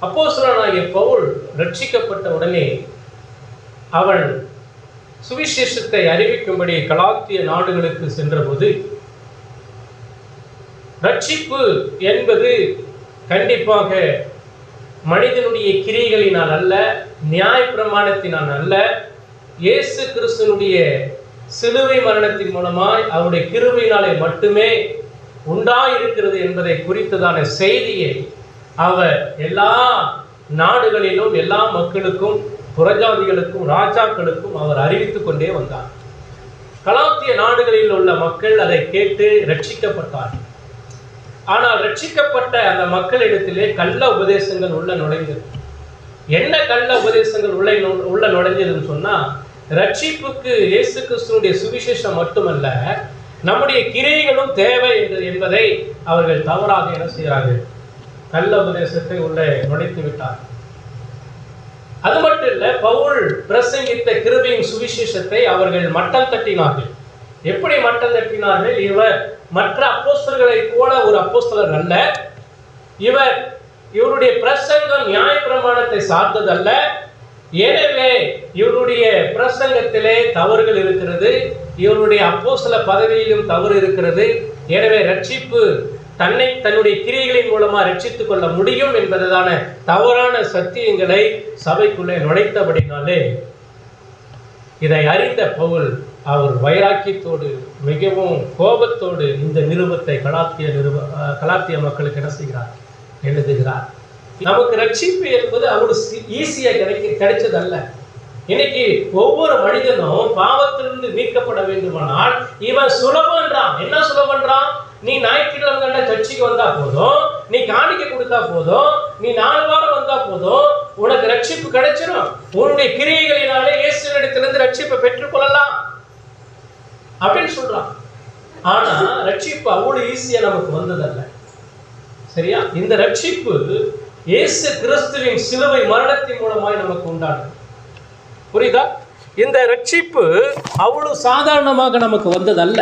அப்போஸ்தலனாகிய பவுல் ரட்சிக்கப்பட்ட உடனே அவன் சுவிசேஷத்தை அறிவிக்கும்படி கலாத்திய நாடுகளுக்கு சென்றபோது, ரட்சிப்பு என்பது கண்டிப்பாக மனிதனுடைய கிரியைகளினால் அல்ல, நியாய பிரமாணத்தினால் அல்ல, இயேசு கிறிஸ்துனுடைய சிலுவை மரணத்தின் மூலமாய் அவருடைய கிருபையினாலே மட்டுமே உண்டாயிருக்கிறது என்பதை குறித்ததான செய்தியை அவர் எல்லா நாடுகளிலும் எல்லா மக்களுக்கும், புறஜாதிகளுக்கும், ராஜாக்களுக்கும் அவர் அறிவித்துக் கொண்டே வந்தார். கலாத்திய நாடுகளில் உள்ள மக்கள் அதை கேட்டு ரட்சிக்கப்பட்டார்கள். ஆனால் ரட்சிக்கப்பட்ட அந்த மக்களிடத்திலே கள்ள உபதேசங்கள் உள்ள நுழைந்தது. என்ன கள்ள உபதேசங்கள் உள்ள நுழைஞ்சதுன்னு சொன்னா, ரட்சிப்புக்கு இயேசு கிறிஸ்துவினுடைய சுவிசேஷம் மட்டுமல்ல, நம்முடைய கிரியைகளும் தேவை என்பதை அவர்கள் தவறாக என்ன செய்கிறார்கள், கள்ள உபதேசத்தை உள்ள நுழைத்து விட்டார். அது மட்டும் இல்ல, பவுல் பிரசங்கித்த கிருபையின் சுவிசேஷத்தை அவர்கள் மட்டம் தட்டினார்கள். எப்படி மட்டம் தட்டினார்கள்? இவர் மற்ற அப்போஸ்தலர்களை போல ஒரு அப்போஸ்தலர் அல்ல, இவருடைய பிரசங்கம் நியாய பிரமாணத்தை சார்ந்ததல்ல, எனவே இவருடைய பிரசங்கத்திலே தவறுகள் இருக்கிறது, இவருடைய அப்போஸ்தல பதவியிலும் தவறு இருக்கிறது, எனவே ரட்சிப்பு தன்னுடைய கிரியைகளின் மூலமா ரட்சித்துக் கொள்ள முடியும் என்பதான தவறான சத்தியங்களை சபைக்குள்ளே நுழைத்தபடினாலே இதை அறிந்த பவுல் அவர் வைராக்கியத்தோடு மிகவும் கோபத்தோடு இந்த நிருபத்தை கலாத்திய மக்களுக்கு என்ன செய்கிறார், எழுதுகிறார். நமக்கு ரட்சிப்பு என்பது அவ்வளவு ஈஸியா கிடைச்சதல்ல. இன்னைக்கு ஒவ்வொரு மனிதனும் பாவத்திலிருந்து மீட்கப்பட வேண்டுமானால் இவன் சுலபன்றான். என்ன சுலபன்றான்? நீ ஞாயிற்றுக்கிழமை கண்ட சர்ச்சைக்கு வந்தா போதும், நீ காணிக்க கொடுத்தா போதும், நீ 4 வாரம் வந்தா போதும், உனக்கு ரட்சிப்பு கிடைச்சிடும், உன்னுடைய கிரியைகளினாலே இயேசுவினிடத்திலிருந்து ரட்சிப்பை பெற்றுக்கொள்ளலாம் அப்படின்னு சொல்றான். ஆனா ரட்சிப்பு அவ்வளவு ஈஸியா நமக்கு வந்ததல்ல. சரியா? இந்த ரட்சிப்பு இயேசு கிறிஸ்துவின் சிலுவை மரணத்தின் மூலமாய் நமக்கு உண்டானது. புரியுதா? இந்த ரட்சிப்பு அவ்வளவு சாதாரணமாக நமக்கு வந்ததல்ல.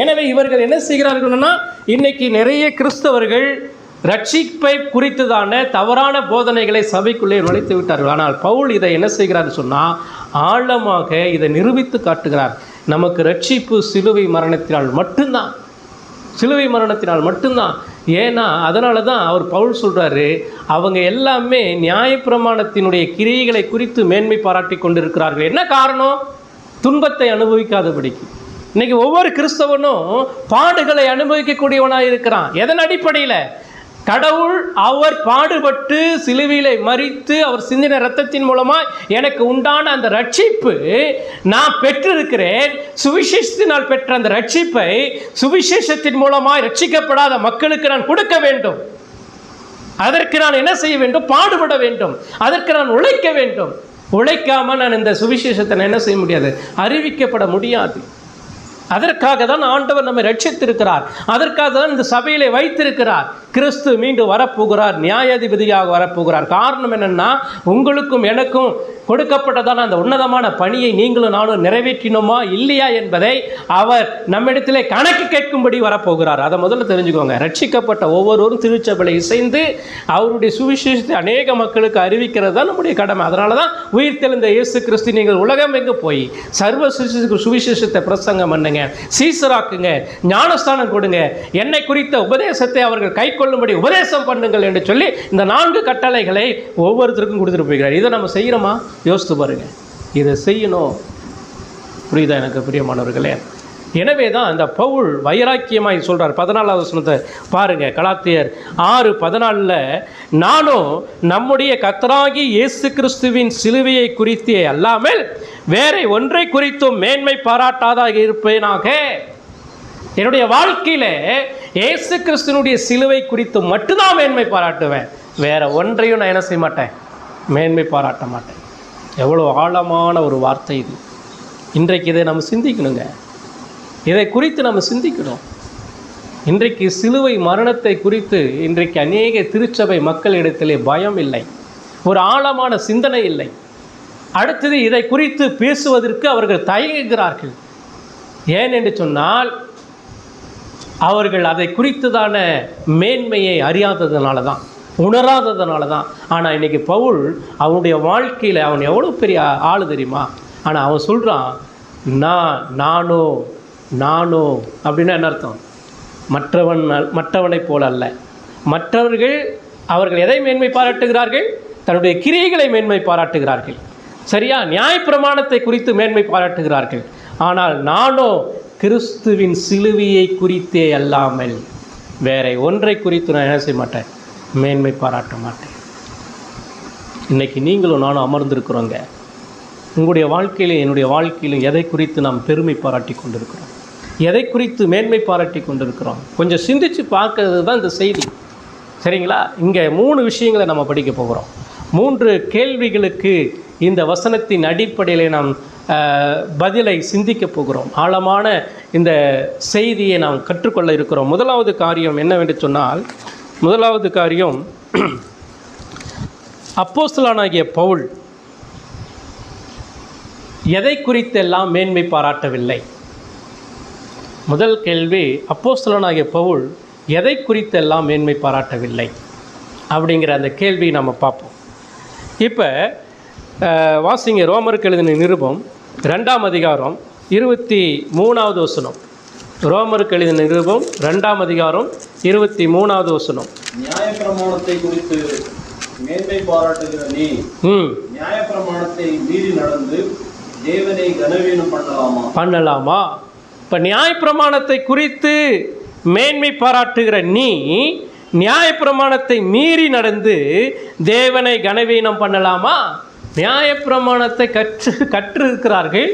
எனவே இவர்கள் என்ன செய்கிறார்கள்னா, இன்னைக்கு நிறைய கிறிஸ்தவர்கள் ரட்சிப்பை குறித்துதான தவறான போதனைகளை சபைக்குள்ளே நுழைத்து விட்டார்கள். ஆனால் பவுல் இதை என்ன செய்கிறார் சொன்னால், ஆழமாக இதை நிரூபித்து காட்டுகிறார். நமக்கு ரட்சிப்பு சிலுவை மரணத்தினால் மட்டும்தான், சிலுவை மரணத்தினால் மட்டும்தான். ஏன்னா அதனால தான் அவர் பவுல் சொல்கிறாரு, அவங்க எல்லாமே நியாயப்பிரமாணத்தினுடைய கிரியைகளை குறித்து மேன்மை பாராட்டி கொண்டிருக்கிறார்கள். என்ன காரணம்? துன்பத்தை அனுபவிக்காதபடிக்கு. இன்னைக்கு ஒவ்வொரு கிறிஸ்தவனும் பாடுகளை அனுபவிக்கக்கூடியவனாக இருக்கிறான். எதன் அடிப்படையில்? கடவுள் அவர் பாடுபட்டு சிலுவையிலே மரித்து அவர் சிந்தின இரத்தத்தின் மூலமாக எனக்கு உண்டான அந்த ரட்சிப்பு நான் பெற்றிருக்கிறேன். சுவிசேஷத்தினால் பெற்ற அந்த ரட்சிப்பை சுவிசேஷத்தின் மூலமாக ரட்சிக்கப்படாத மக்களுக்கு நான் கொடுக்க வேண்டும். அதற்கு நான் என்ன செய்ய வேண்டும்? பாடுபட வேண்டும். அதற்கு நான் உழைக்க வேண்டும். உழைக்காமல் நான் இந்த சுவிசேஷத்தை நான் என்ன செய்ய முடியாது? அறிவிக்கப்பட முடியாது. அதற்காக தான் ஆண்டவர் நம்மை ரட்சித்திருக்கிறார். அதற்காக தான் இந்த சபையிலே வைத்திருக்கிறார். கிறிஸ்து மீண்டும் வரப்போகிறார், நியாயாதிபதியாக வரப்போகிறார். காரணம் என்னன்னா, உங்களுக்கும் எனக்கும் கொடுக்கப்பட்டதான அந்த உன்னதமான பணியை நீங்களும் நானும் நிறைவேற்றினோமா இல்லையா என்பதை அவர் நம்மிடத்திலே கணக்கு கேட்கும்படி வரப்போகிறார். அதை முதல்ல தெரிஞ்சுக்கோங்க. ரட்சிக்கப்பட்ட ஒவ்வொருவரும் திருச்சபையில் இசைந்து அவருடைய சுவிசேஷத்தை அநேக மக்களுக்கு அறிவிக்கிறது தான் நம்முடைய கடமை. அதனால தான் உயிர் தெழுந்த இயேசு கிறிஸ்து, நீங்கள் உலகம் எங்கு போய் சர்வ சுவிசேஷத்தை பிரசங்கம் பண்ணுங்க, சீசராக்குங்க, ஞானஸ்தானம் கொடுங்க, என்னை குறித்த உபதேசத்தை அவர்கள் கை கொள்ளும்படி உபதேசம் பண்ணுங்கள் என்று சொல்லி இந்த 4 கட்டளைகளை ஒவ்வொருத்தருக்கும் கொடுத்துட்டு போகிறார். இதை நம்ம செய்கிறோமா? யோசித்து பாருங்க. இதை செய்யணும். புரியுதா எனக்கு பிரியமானவர்களே? எனவே தான் அந்த பவுல் வைராக்கியமாய் சொல்கிறார். 14வது வசனத்தை பாருங்க. கலாத்தியர் 6:14, நானும் நம்முடைய கர்த்தராகிய இயேசு கிறிஸ்துவின் சிலுவையை குறித்தே அல்லாமல் வேற ஒன்றை குறித்தும் மேன்மை பாராட்டாதாக இருப்பேனாக. என்னுடைய வாழ்க்கையில் இயேசு கிறிஸ்துவனுடைய சிலுவை குறித்து மட்டும்தான் மேன்மை பாராட்டுவேன். வேற ஒன்றையும் நான் என்ன செய்ய மாட்டேன்? மேன்மை பாராட்ட மாட்டேன். எவ்வளோ ஆழமான ஒரு வார்த்தை இது. இன்றைக்கு இதை நம்ம சிந்திக்கணுங்க. இதை குறித்து நம்ம சிந்திக்கணும். இன்றைக்கு சிலுவை மரணத்தை குறித்து இன்றைக்கு அநேக திருச்சபை மக்களிடத்திலே பயம் இல்லை, ஒரு ஆழமான சிந்தனை இல்லை. அடுத்தது இதை குறித்து பேசுவதற்கு அவர்கள் தயங்குகிறார்கள். ஏன் என்று சொன்னால், அவர்கள் அதை குறித்ததான மேன்மையை அறியாததுனால தான். உணராததுனால தான். ஆனால் இன்றைக்கி பவுல் அவனுடைய வாழ்க்கையில் அவன் எவ்வளோ பெரிய ஆள் தெரியுமா? ஆனால் அவன் சொல்கிறான், நானோ அப்படின்னா என்ன அர்த்தம்? மற்றவனைப் போல அல்ல. மற்றவர்கள் அவர்கள் எதை மேன்மை பாராட்டுகிறார்கள்? தன்னுடைய கிரியைகளை மேன்மை பாராட்டுகிறார்கள். சரியா? நியாயப்பிரமாணத்தை குறித்து மேன்மை பாராட்டுகிறார்கள். ஆனால் நானோ கிறிஸ்துவின் சிலுவையை குறித்தே அல்லாமல் வேற ஒன்றை குறித்து நான் என்ன செய்ய மாட்டேன், மேன்மை பாராட்ட மாட்டேன். இன்றைக்கி நீங்களும் நானும் அமர்ந்திருக்கிறோங்க. உங்களுடைய வாழ்க்கையிலும் என்னுடைய விஷயத்திலும் எதை குறித்து நாம் பெருமை பாராட்டி கொண்டிருக்கிறோம், எதை குறித்து மேன்மை பாராட்டி கொண்டிருக்கிறோம்? கொஞ்சம் சிந்திச்சு பார்க்கறது தான் இந்த செய்தி. சரிங்களா? இங்கே 3 விஷயங்களை நம்ம படிக்க போகிறோம். 3 கேள்விகளுக்கு இந்த வசனத்தின் அடிப்படையில் நாம் பதிலை சிந்திக்க போகிறோம். ஆழமான இந்த செய்தியை நாம் கற்றுக்கொள்ள இருக்கிறோம். முதலாவது காரியம் என்னவென்று சொன்னால், முதலாவது காரியம், அப்போஸ்தலனாகிய பவுல் எதை குறித்தெல்லாம் மேன்மை பாராட்டவில்லை? முதல் கேள்வி, அப்போஸ்தலனாகிய பவுல் எதை குறித்தெல்லாம் மேன்மை பாராட்டவில்லை அப்படிங்கிற அந்த கேள்வி நம்ம பார்ப்போம். இப்போ வாசிங்க, ரோமருக்கு எழுதின நிருபம் 2ஆம் அதிகாரம் 23வது வசனம். ரோமருக்கு எழுதின நிருபம் 2ஆம் அதிகாரம் 23வது வசனம். நியாயப்பிரமாணத்தை குறித்து மேன்மை பாராட்டுகிற நீ நியாயப்பிரமாணத்தை மீறி நடந்து தேவனை கனவீனம் பண்ணலாமா? இப்போ நியாயப்பிரமாணத்தை குறித்து மேன்மை பாராட்டுகிற நீ நியாயப்பிரமாணத்தை மீறி நடந்து தேவனை கனவீனம் பண்ணலாமா? நியாயப்பிரமாணத்தை கற்று இருக்கிறார்கள்,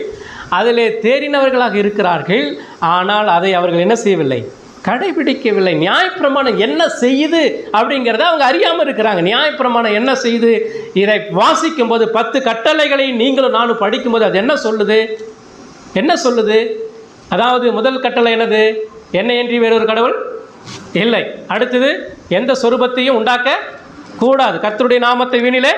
அதிலே தேறினவர்களாக இருக்கிறார்கள். ஆனால் அதை அவர்கள் என்ன செய்யவில்லை, கடைபிடிக்கவில்லை. நியாயப்பிரமாணம் என்ன செய்யுது அப்படிங்கிறத அவங்க அறியாமல் இருக்கிறாங்க. நியாயப்பிரமாணம் என்ன செய்யுது? இதை வாசிக்கும் போது 10 கட்டளைகளை நீங்களும் நானும் படிக்கும்போது அது என்ன சொல்லுது? அதாவது முதல் கட்டளை என்னது? என்னையன்றி வேறொரு கடவுள் இல்லை. அடுத்தது, எந்த சொரூபத்தையும் உண்டாக்க கூடாது, கர்த்தருடைய நாமத்தை வீணிலே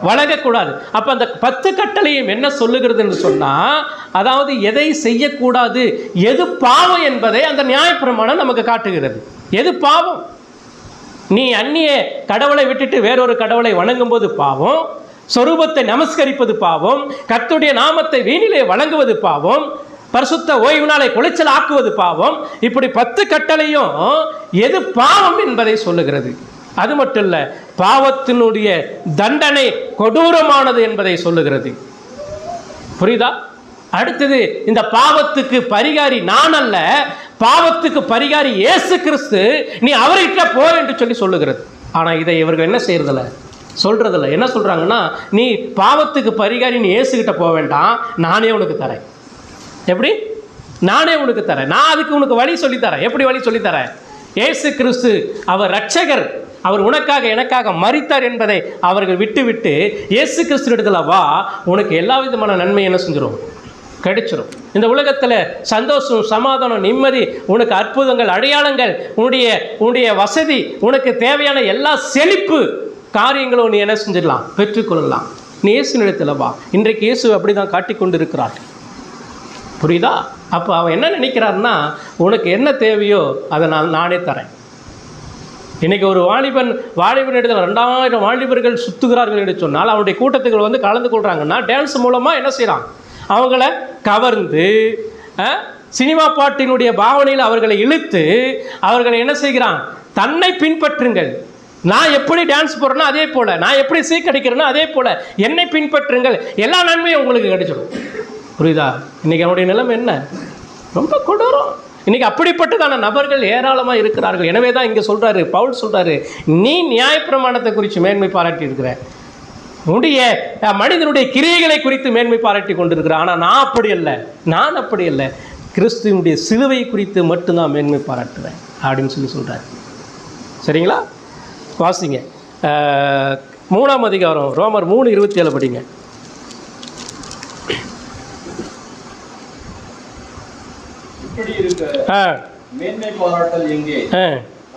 வழங்கக்கூடாது. அப்போ அந்த 10 கட்டளையும் என்ன சொல்லுகிறதுன்னு சொன்னால், அதாவது எதை செய்யக்கூடாது, எது பாவம் என்பதை அந்த நியாயப்பிரமாணம் நமக்கு காட்டுகிறது. எது பாவம்? நீ அந்நிய கடவுளை விட்டுட்டு வேறொரு கடவுளை வணங்கும் போது பாவம், சொரூபத்தை நமஸ்கரிப்பது பாவம், கர்த்தருடைய நாமத்தை வீணிலே வழங்குவது பாவம், பரிசுத்த ஓய்வு நாளை குலைச்சல் ஆக்குவது பாவம். இப்படி 10 கட்டளையும் எது பாவம் என்பதை சொல்லுகிறது. அது மட்டும் இல்லை, பாவத்தினுடைய தண்டனை கொடூரமானது என்பதை சொல்லுகிறது. புரியுதா? அடுத்தது, இந்த பாவத்துக்கு பரிகாரி நான் அல்ல, பாவத்துக்கு பரிகாரி இயேசு கிறிஸ்து, நீ அவர்கிட்ட போ என்று சொல்லுகிறது. ஆனால் இதை இவர்கள் என்ன செய்யறதில்ல, சொல்றதில்ல. என்ன சொல்றாங்கன்னா, நீ பாவத்துக்கு பரிகாரி நீ இயேசுகிட்ட போக வேண்டாம், நானே உனக்கு தரேன். எப்படி? நானே உனக்கு தரேன், நான் அதுக்கு உனக்கு வழி சொல்லித்தரேன். எப்படி வழி சொல்லித்தரேன்? இயேசு கிறிஸ்து அவர் இரட்சகர், அவர் உனக்காக எனக்காக மரித்தார் என்பதை அவர்கள் விட்டு இயேசு கிறிஸ்து இடத்துல வா, உனக்கு எல்லா விதமான நன்மை என்ன செஞ்சிடும், கிடைச்சிடும். இந்த உலகத்தில் சந்தோஷம், சமாதானம், நிம்மதி, உனக்கு அற்புதங்கள், அடையாளங்கள், உன்னுடைய வசதி, உனக்கு தேவையான எல்லா செழிப்பு காரியங்களும் நீ என்ன செஞ்சிடலாம், பெற்றுக்கொள்ளலாம். நீ இயேசு இடத்துல வா. இன்றைக்கு இயேசு அப்படி தான் காட்டிக்கொண்டு இருக்கிறார். புரியுதா? அப்போ அவன் என்ன நினைக்கிறான்னா, உனக்கு என்ன தேவையோ அதை நானே தரேன். இன்றைக்கி ஒரு வாலிபன் இடத்துல 2000 வாலிபர்கள் சுற்றுகிறார்கள் என்று சொன்னால், அவனுடைய கூட்டத்துகள் வந்து கலந்து கொள்கிறாங்கன்னா டான்ஸ் மூலமாக என்ன செய்கிறான், அவங்கள கவர்ந்து சினிமா பாட்டினுடைய பாவனையில் அவர்களை இழுத்து அவர்களை என்ன செய்கிறான், தன்னை பின்பற்றுங்கள், நான் எப்படி டான்ஸ் போடுறேன்னா அதே போல், நான் எப்படி சீக்கடிக்கிறேன்னா அதே போல் என்னை பின்பற்றுங்கள், எல்லா நன்மையும் உங்களுக்கு கிடைச்சிடும். புரியுதா? இன்றைக்கி அவனுடைய நிலைமை என்ன, ரொம்ப கொடூரம். இன்றைக்கி அப்படிப்பட்டதான நபர்கள் ஏராளமாக இருக்கிறார்கள். எனவே தான் இங்கே சொல்கிறாரு, பவுல் சொல்கிறாரு, நீ நியாயப்பிரமாணத்தை குறித்து மேன்மை பாராட்டி இருக்கிற, மனிதனுடைய கிரியைகளை குறித்து மேன்மை பாராட்டி கொண்டிருக்கிறேன். ஆனால் நான் அப்படி அல்ல, கிறிஸ்துவனுடைய சிலுவை குறித்து மட்டும்தான் மேன்மை பாராட்டுவேன் அப்படின்னு சொல்கிறார். சரிங்களா? வாசிங்க, 3ஆம் அதிகாரம் ரோமர் 3:27 படிங்க. இப்படி இருக்க மேன்மை பாராட்டல் எங்கே?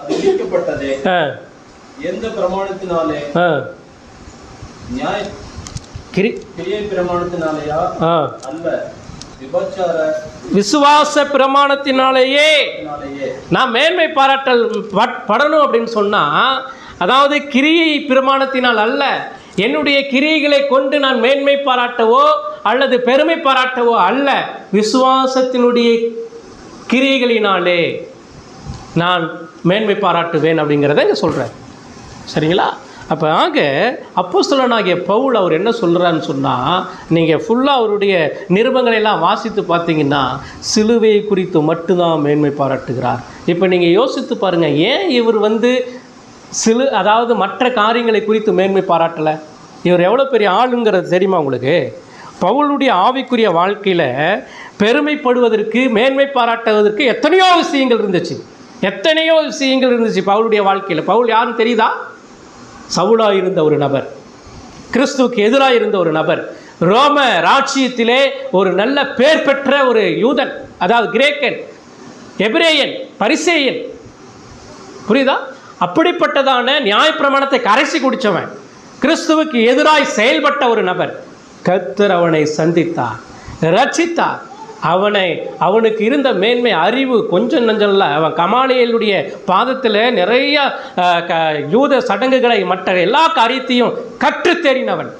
அது நீக்கப்பட்டதே. எந்த பிரமாணத்தினாலே? கிரியை பிரமாணத்தினாலேயா? அல்ல, விசுவாச பிரமாணத்தினாலேயே. நான் மேன்மை பாராட்டல் படணும் அப்படின்னு சொன்னால் அதாவது கிரியை பிரமாணத்தினால் அல்ல, என்னுடைய கிரியைகளை கொண்டு நான் மேன்மை பாராட்டவோ அல்லது பெருமை பாராட்டவோ அல்ல, விசுவாசத்தினுடைய கிரியைகளினாலே நான் மேன்மை பாராட்டுவேன் அப்படிங்கிறத இங்கே சொல்கிறார். சரிங்களா? அப்போ அப்போஸ்தலனாகிய பவுல் அவர் என்ன சொல்கிறான்னு சொன்னால், நீங்கள் ஃபுல்லாக அவருடைய நிருபங்களை எல்லாம் வாசித்து பார்த்தீங்கன்னா சிலுவையை குறித்து மட்டும்தான் மேன்மை பாராட்டுகிறார். இப்போ நீங்கள் யோசித்து பாருங்கள், ஏன் இவர் அதாவது மற்ற காரியங்களை குறித்து மேன்மை பாராட்டலை? இவர் எவ்வளோ பெரிய ஆளுங்கிறது தெரியுமா உங்களுக்கு? பவுலுடைய ஆவிக்குரிய வாழ்க்கையில் பெருமைப்படுவதற்கு, மேன்மை பாராட்டுவதற்கு எத்தனையோ விஷயங்கள் இருந்துச்சு பவுலுடைய வாழ்க்கையில். பவுல் யாருன்னு தெரியுதா? சவுலாக இருந்த ஒரு நபர், கிறிஸ்துவுக்கு எதிராக இருந்த ஒரு நபர், ரோம ராஜ்யத்திலே ஒரு நல்ல பேர் பெற்ற ஒரு யூதன், அதாவது கிரேக்கன், எபிரேயன், பரிசேயன். புரியுதா? அப்படிப்பட்டதான நியாயப்பிரமாணத்தை கரைசி குடித்தவன், கிறிஸ்துவுக்கு எதிராய் செயல்பட்ட ஒரு நபர். கர்த்தர் அவனை சந்தித்தார், ரட்சித்தார். அவனுக்கு இருந்த மேன்மை, அறிவு கொஞ்சம் நஞ்சல்ல. அவன் கமாலியலுடைய பாதத்தில் நிறைய யூத சடங்குகளை, மற்ற எல்லா காரியத்தையும் கற்றுத்தேறினவன்.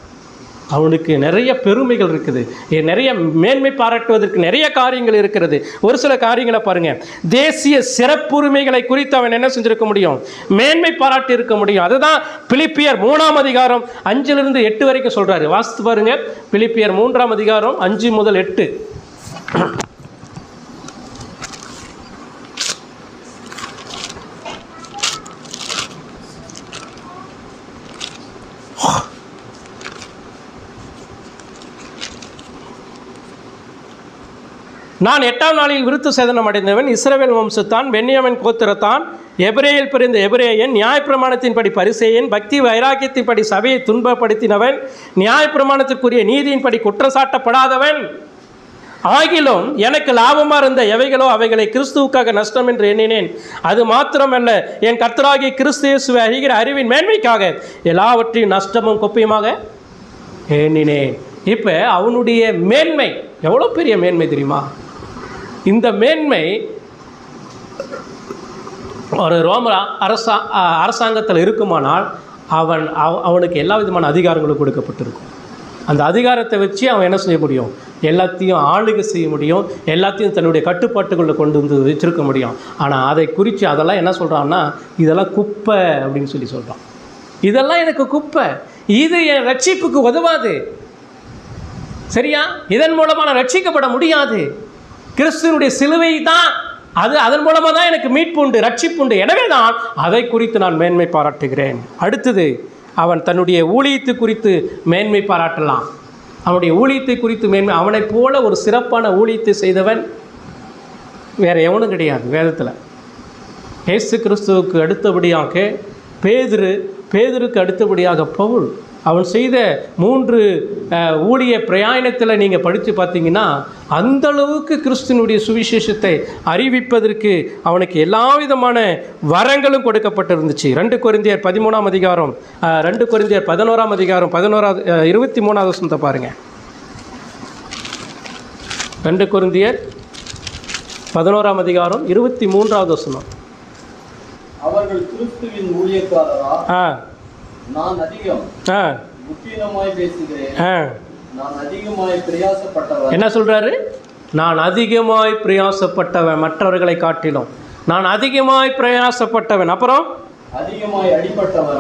அவனுக்கு நிறைய பெருமைகள் இருக்குது, நிறைய மேன்மை பாராட்டுவதற்கு நிறைய காரியங்கள் இருக்கிறது. ஒரு சில காரியங்களை பாருங்கள். தேசிய சிறப்புரிமைகளை குறித்து அவன் என்ன செஞ்சிருக்க முடியும்? மேன்மை பாராட்டி இருக்க முடியும். அதுதான் பிலிப்பியர் 3ஆம் அதிகாரம் 5-8 வரைக்கும் சொல்கிறாரு. வாசித்து பாருங்கள். பிலிப்பியர் 3ஆம் அதிகாரம் 5 முதல் 8. நான் 8ஆம் நாளில் விருத்து சேதனம் அடைந்தவன், இஸ்ரவேல் வம்சத்தான், பென்யாமின் கோத்திரத்தான், எபிரேயில் பிறந்த எபிரேயன், நியாயப்பிரமாணத்தின்படி பரிசேயன், பக்தி வைராக்கியத்தின்படி சபையை துன்பப்படுத்தினவன், நியாயப்பிரமாணத்திற்குரிய நீதியின்படி குற்றச்சாட்டப்படாதவன். ஆகிலும் எனக்கு லாபமாக இருந்த எவைகளோ அவைகளை கிறிஸ்துவுக்காக நஷ்டம் என்று எண்ணினேன். அது மாத்திரமல்ல, என் கர்த்தராகிய கிறிஸ்து இயேசுவை அறிகிற அறிவின் மேன்மைக்காக எல்லாவற்றையும் நஷ்டமும் குப்பையுமாக எண்ணினேன். இப்போ அவனுடைய மேன்மை எவ்வளோ பெரிய மேன்மை தெரியுமா? இந்த மேன்மை ஒரு ரோம அரசாங்கத்தில் இருக்குமானால் அவனுக்கு எல்லா விதமான அதிகாரங்களும் கொடுக்கப்பட்டிருக்கும். அந்த அதிகாரத்தை வச்சு அவன் என்ன செய்ய முடியும்? எல்லாத்தையும் ஆளுகை செய்ய முடியும், எல்லாத்தையும் தன்னுடைய கட்டுப்பாட்டுகளில் கொண்டு வந்து வச்சிருக்க முடியும். ஆனால் அதை குறித்து அதெல்லாம் என்ன சொல்கிறான்னா, இதெல்லாம் குப்பை அப்படின்னு சொல்லி சொல்கிறான். இதெல்லாம் எனக்கு குப்பை, இது என் ரட்சிப்புக்கு உதவாது. சரியா? இதன் மூலமாக நான் ரட்சிக்கப்பட முடியாது. கிறிஸ்துவனுடைய சிலுவை தான் அது, அதன் மூலமாக தான் எனக்கு மீட்பு உண்டு, ரட்சிப்பு உண்டு. எனவே தான் அதை குறித்து நான் மேன்மை பாராட்டுகிறேன். அடுத்தது, அவன் தன்னுடைய ஊழியத்தை குறித்து மேன்மை பாராட்டலாம். அவனுடைய ஊழியத்தை குறித்து மேன்மை, அவனைப் போல ஒரு சிறப்பான ஊழியத்தை செய்தவன் வேறு எவனும் கிடையாது வேதத்தில். இயேசு கிறிஸ்துவுக்கு அடுத்தபடியாக பேதுருக்கு அடுத்தபடியாக பவுல். அவன் செய்த 3 ஊழிய பிரயாணத்தில் நீங்கள் படித்து பார்த்தீங்கன்னா அந்தளவுக்கு கிறிஸ்துவனுடைய சுவிசேஷத்தை அறிவிப்பதற்கு அவனுக்கு எல்லா விதமான வரங்களும் கொடுக்கப்பட்டிருந்துச்சு. 2 கொரிந்தியர் 13ஆம் அதிகாரம் 2 கொரிந்தியர் 11ஆம் அதிகாரம் 23ஆவது வசனத்தை பாருங்கள். 2 கொரிந்தியர் 11ஆம் அதிகாரம் 23ஆவது வசனம். அவர்கள் கிறிஸ்துவின் ஊழியக்காரரா? நான் அதிகம் புத்தீனமாய் பேசுகிறேன், நான் அதிகமாய் பிரயாசப்பட்டவன். என்ன சொல்றாரு? நான் அதிகமாய் பிரயாசப்பட்டவன், மற்றவர்களை காட்டிலும் நான் அதிகமாய் பிரயாசப்பட்டவன். அப்புறம் அதிகமாய் அடிப்பட்டவன்,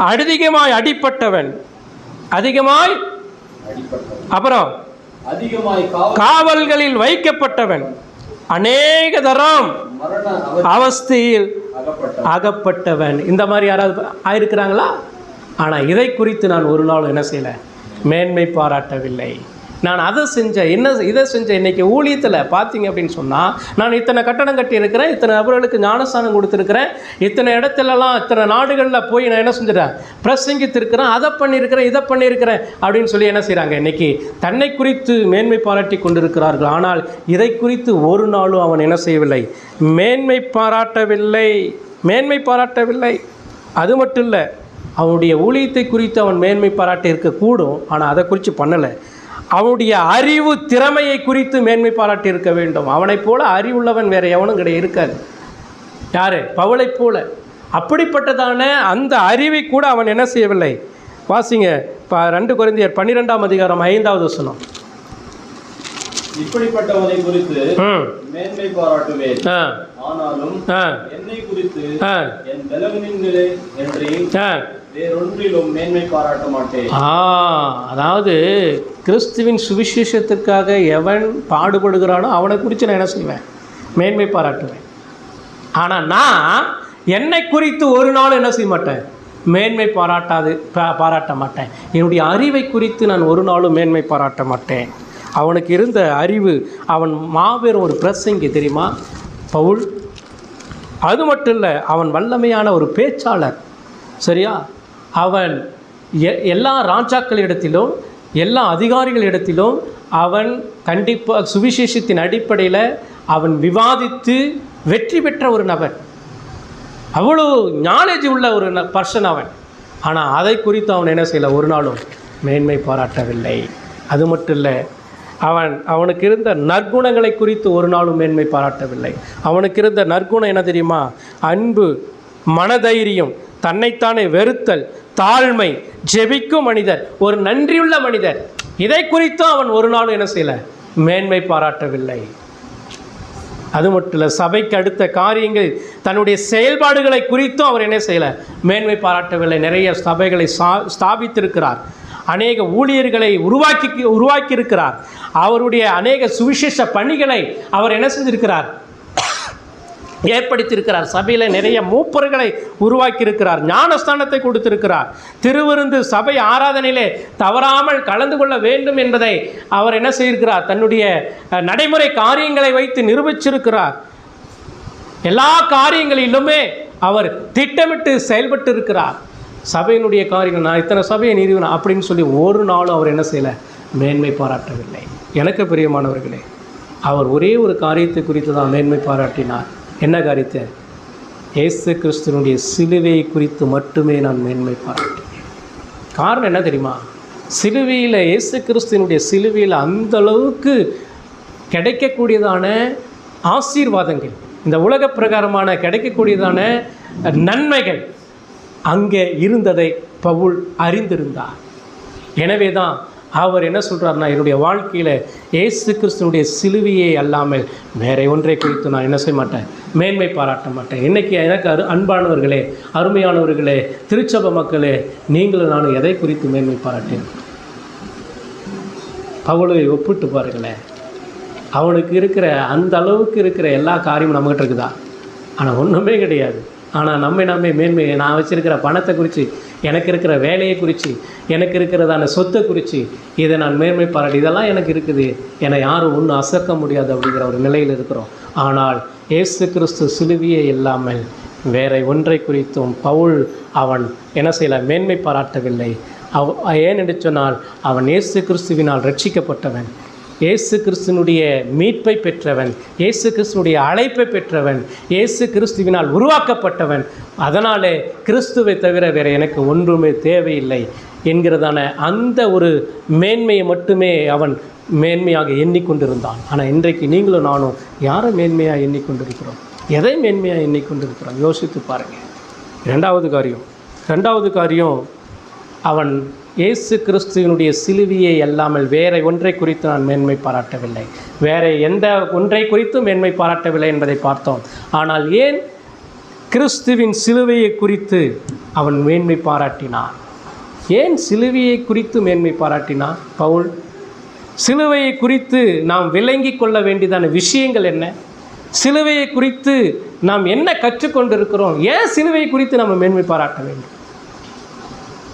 அப்புறம் அதிகமாய் காவல்களில் வைக்கப்பட்டவன், அநேக தரம் அவஸ்தையில் அகப்பட்டவன். இந்த மாதிரி யாராவது ஆயிருக்கிறாங்களா? ஆனால் இதை குறித்து நான் ஒரு நாள் என்ன செய்யலை? மேன்மை பாராட்டவில்லை. நான் அதை செஞ்சேன், இதை செஞ்சேன். இன்றைக்கி ஊழியத்தில் பார்த்தீங்க அப்படின்னு சொன்னால், நான் இத்தனை கட்டடம் கட்டியிருக்கிறேன், இத்தனை நபர்களுக்கு ஞானஸ்தானம் கொடுத்துருக்கிறேன், இத்தனை இடத்துலலாம் இத்தனை நாடுகளில் போய் நான் என்ன செஞ்சிடறேன்? பிரசங்கித்திருக்கிறேன், அதை பண்ணியிருக்கிறேன், இதை பண்ணியிருக்கிறேன் அப்படின்னு சொல்லி என்ன செய்கிறாங்க? இன்றைக்கி தன்னை குறித்து மேன்மை பாராட்டி கொண்டிருக்கிறார்கள். ஆனால் இதை குறித்து ஒரு நாளும் அவன் என்ன செய்யவில்லை? மேன்மை பாராட்டவில்லை. அது மட்டும் இல்லை, அவனுடைய ஊழியத்தை குறித்து அவன் மேன்மை பாராட்டி இருக்கக்கூடும், ஆனால் அதை குறித்து பண்ணலை. அவனுடைய அறிவு திறமையை குறித்து மேன்மை பாராட்டி இருக்க வேண்டும். அவனைப் போல அறிவுள்ளவன் வேறு எவனும் இருக்காது. யார்? பவுலைப் போல அப்படிப்பட்டதான அந்த அறிவை கூட அவன் என்ன செய்யவில்லை. வாசிங்க 2 கொரிந்தியர் 12ஆம் அதிகாரம் 5வது வசனம். இப்படிப்பட்டவனை குறித்து மேன்மை பாராட்டுவேன், ஆனாலும் என்னை குறித்து என் பலவீனங்களே என்று வேறொன்றிலும் மேன்மை பாராட்ட மாட்டேன். அதாவது கிறிஸ்துவின் சுவிசேஷத்திற்காக எவன் பாடுபடுகிறானோ அவனை குறித்து நான் என்ன செய்வேன், மேன்மை பாராட்டுவேன். ஆனால் நான் என்னை குறித்து ஒரு நாள் என்ன செய்ய மாட்டேன், மேன்மை பாராட்ட மாட்டேன். என்னுடைய அறிவை குறித்து நான் ஒரு நாளும் மேன்மை பாராட்ட மாட்டேன். அவனுக்கு இருந்த அறிவு, அவன் மாபெரும் ஒரு பிரசங்கி தெரியுமா பவுல். அது மட்டும் இல்லை, அவன் வல்லமையான ஒரு பேச்சாளர். சரியா, அவன் எல்லா ராஜாக்களிடத்திலும் எல்லா அதிகாரிகளிடத்திலும் அவன் கண்டிப்பாக சுவிசேஷத்தின் அடிப்படையில் அவன் விவாதித்து வெற்றி பெற்ற ஒரு நபர். அவ்வளோ நாலேஜ் உள்ள ஒரு பர்சன் அவன். ஆனால் அதை குறித்து அவன் என்ன செய்யலை, ஒரு நாளும் மேன்மை பாராட்டவில்லை. அது மட்டும் இல்லை, அவனுக்கு இருந்த நற்குணங்களை குறித்து ஒரு நாளும் மேன்மை பாராட்டவில்லை. அவனுக்கு இருந்த நற்குணம் என்ன தெரியுமா, அன்பு, மனதைரியம், தன்னைத்தானே வெறுத்தல், தாழ்மை, ஜெபிக்கும் மனிதர், ஒரு நன்றியுள்ள மனிதர். இதை குறித்தும் அவன் ஒரு நாளும் என்ன செய்யலை, மேன்மை பாராட்டவில்லை. அது மட்டும் இல்லை, சபைக்கு அடுத்த காரியங்கள், தன்னுடைய செயல்பாடுகளை குறித்தும் அவர் என்ன செய்யலை, மேன்மை பாராட்டவில்லை. நிறைய சபைகளை ஸ்தாபித்திருக்கிறார், அநேக ஊழியர்களை உருவாக்கி இருக்கிறார். அவருடைய அநேக சுவிசேஷ பணிகளை அவர் என்ன செஞ்சிருக்கிறார், ஏற்படுத்தியிருக்கிறார். சபையில் நிறைய மூப்பர்களை உருவாக்கியிருக்கிறார், ஞானஸ்தானத்தை கொடுத்திருக்கிறார். திருவிருந்து சபை ஆராதனையிலே தவறாமல் கலந்து கொள்ள வேண்டும் என்பதை அவர் என்ன செய்திருக்கிறார், தன்னுடைய நடைமுறை காரியங்களை வைத்து நிரூபிச்சிருக்கிறார். எல்லா காரியங்களிலுமே அவர் திட்டமிட்டு செயல்பட்டு இருக்கிறார். சபையினுடைய காரியங்கள், நான் இத்தனை சபையை நிறுவினேன் அப்படின்னு சொல்லி ஒரு நாளும் அவர் என்ன செய்யலை, மேன்மை பாராட்டவில்லை. எனக்கு பிரியமானவர்களே, அவர் ஒரே ஒரு காரியத்தை குறித்து தான் மேன்மை பாராட்டினார். என்ன காரியத்தை? இயேசு கிறிஸ்துவனுடைய சிலுவையை குறித்து மட்டுமே நான் மேன்மை பாராட்டினேன். காரணம் என்ன தெரியுமா, சிலுவையில், இயேசு கிறிஸ்துவனுடைய சிலுவையில் அந்த அளவுக்கு கிடைக்கக்கூடியதான ஆசீர்வாதங்கள், இந்த உலக பிரகாரமான கிடைக்கக்கூடியதான நன்மைகள் அங்கே இருந்ததை பவுல் அறிந்திருந்தார். எனவே தான் அவர் என்ன சொல்கிறார்னா, என்னுடைய வாழ்க்கையில் இயேசு கிறிஸ்துவனுடைய சிலுவையே அல்லாமல் வேற ஒன்றை குறித்து நான் என்ன செய்ய மாட்டேன், மேன்மை பாராட்ட மாட்டேன். இன்றைக்கி எனக்கு அன்பானவர்களே, அருமையானவர்களே, திருச்சபை மக்களே, நீங்களும் நானும் எதை குறித்து மேன்மை பாராட்டேன்? பவுலை ஒப்பிட்டு பாருங்களேன். அவனுக்கு இருக்கிற அந்த அளவுக்கு இருக்கிற எல்லா காரியமும் நம்மகிட்ட இருக்குதா? ஆனால் ஒன்றுமே கிடையாது. ஆனால் நம்மை மேன்மை, நான் வச்சுருக்கிற பணத்தை குறித்து, எனக்கு இருக்கிற வேலையை குறித்து, எனக்கு இருக்கிறதான சொத்தை குறித்து, இதை நான் மேன்மை பாராட்டி, இதெல்லாம் எனக்கு இருக்குது, என்னை யாரும் ஒன்றும் அசக்க முடியாது அப்படிங்கிற ஒரு நிலையில் இருக்கிறோம். ஆனால் இயேசு கிறிஸ்து சிலுவையே இல்லாமல் வேற ஒன்றை குறித்தும் பவுல் அவன் என்ன செய்யலை, மேன்மை பாராட்டவில்லை. ஏன் என்று சொன்னால், அவன் இயேசு கிறிஸ்துவினால் ரட்சிக்கப்பட்டவன், இயேசு கிறிஸ்துவனுடைய மீட்பை பெற்றவன், இயேசு கிறிஸ்துவனுடைய அழைப்பை பெற்றவன், இயேசு கிறிஸ்துவினால் உருவாக்கப்பட்டவன். அதனாலே கிறிஸ்துவை தவிர வேறு எனக்கு ஒன்றுமே தேவையில்லை என்கிறதான அந்த ஒரு மேன்மையை மட்டுமே அவன் மேன்மையாக எண்ணிக்கொண்டிருந்தான். ஆனால் இன்றைக்கு நீங்களும் நானும் யாரை மேன்மையாக எண்ணிக்கொண்டிருக்கிறோம்? எதை மேன்மையாக எண்ணிக்கொண்டிருக்கிறோம்? யோசித்து பாருங்கள். ரெண்டாவது காரியம் அவன் இயேசு கிறிஸ்துவனுடைய சிலுவையை அல்லாமல் வேற ஒன்றை குறித்து நான் மேன்மை பாராட்டவில்லை, வேற எந்த ஒன்றை குறித்தும் மேன்மை பாராட்டவில்லை என்பதை பார்த்தோம். ஆனால் ஏன் கிறிஸ்துவின் சிலுவையை குறித்து அவன் மேன்மை பாராட்டினான்? ஏன் சிலுவையை குறித்து மேன்மை பாராட்டினான் பவுல்? சிலுவையை குறித்து நாம் விளங்கி கொள்ள வேண்டியதான விஷயங்கள் என்ன? சிலுவையை குறித்து நாம் என்ன கற்றுக்கொண்டிருக்கிறோம்? ஏன் சிலுவையை குறித்து நம்ம மேன்மை பாராட்ட வேண்டும்?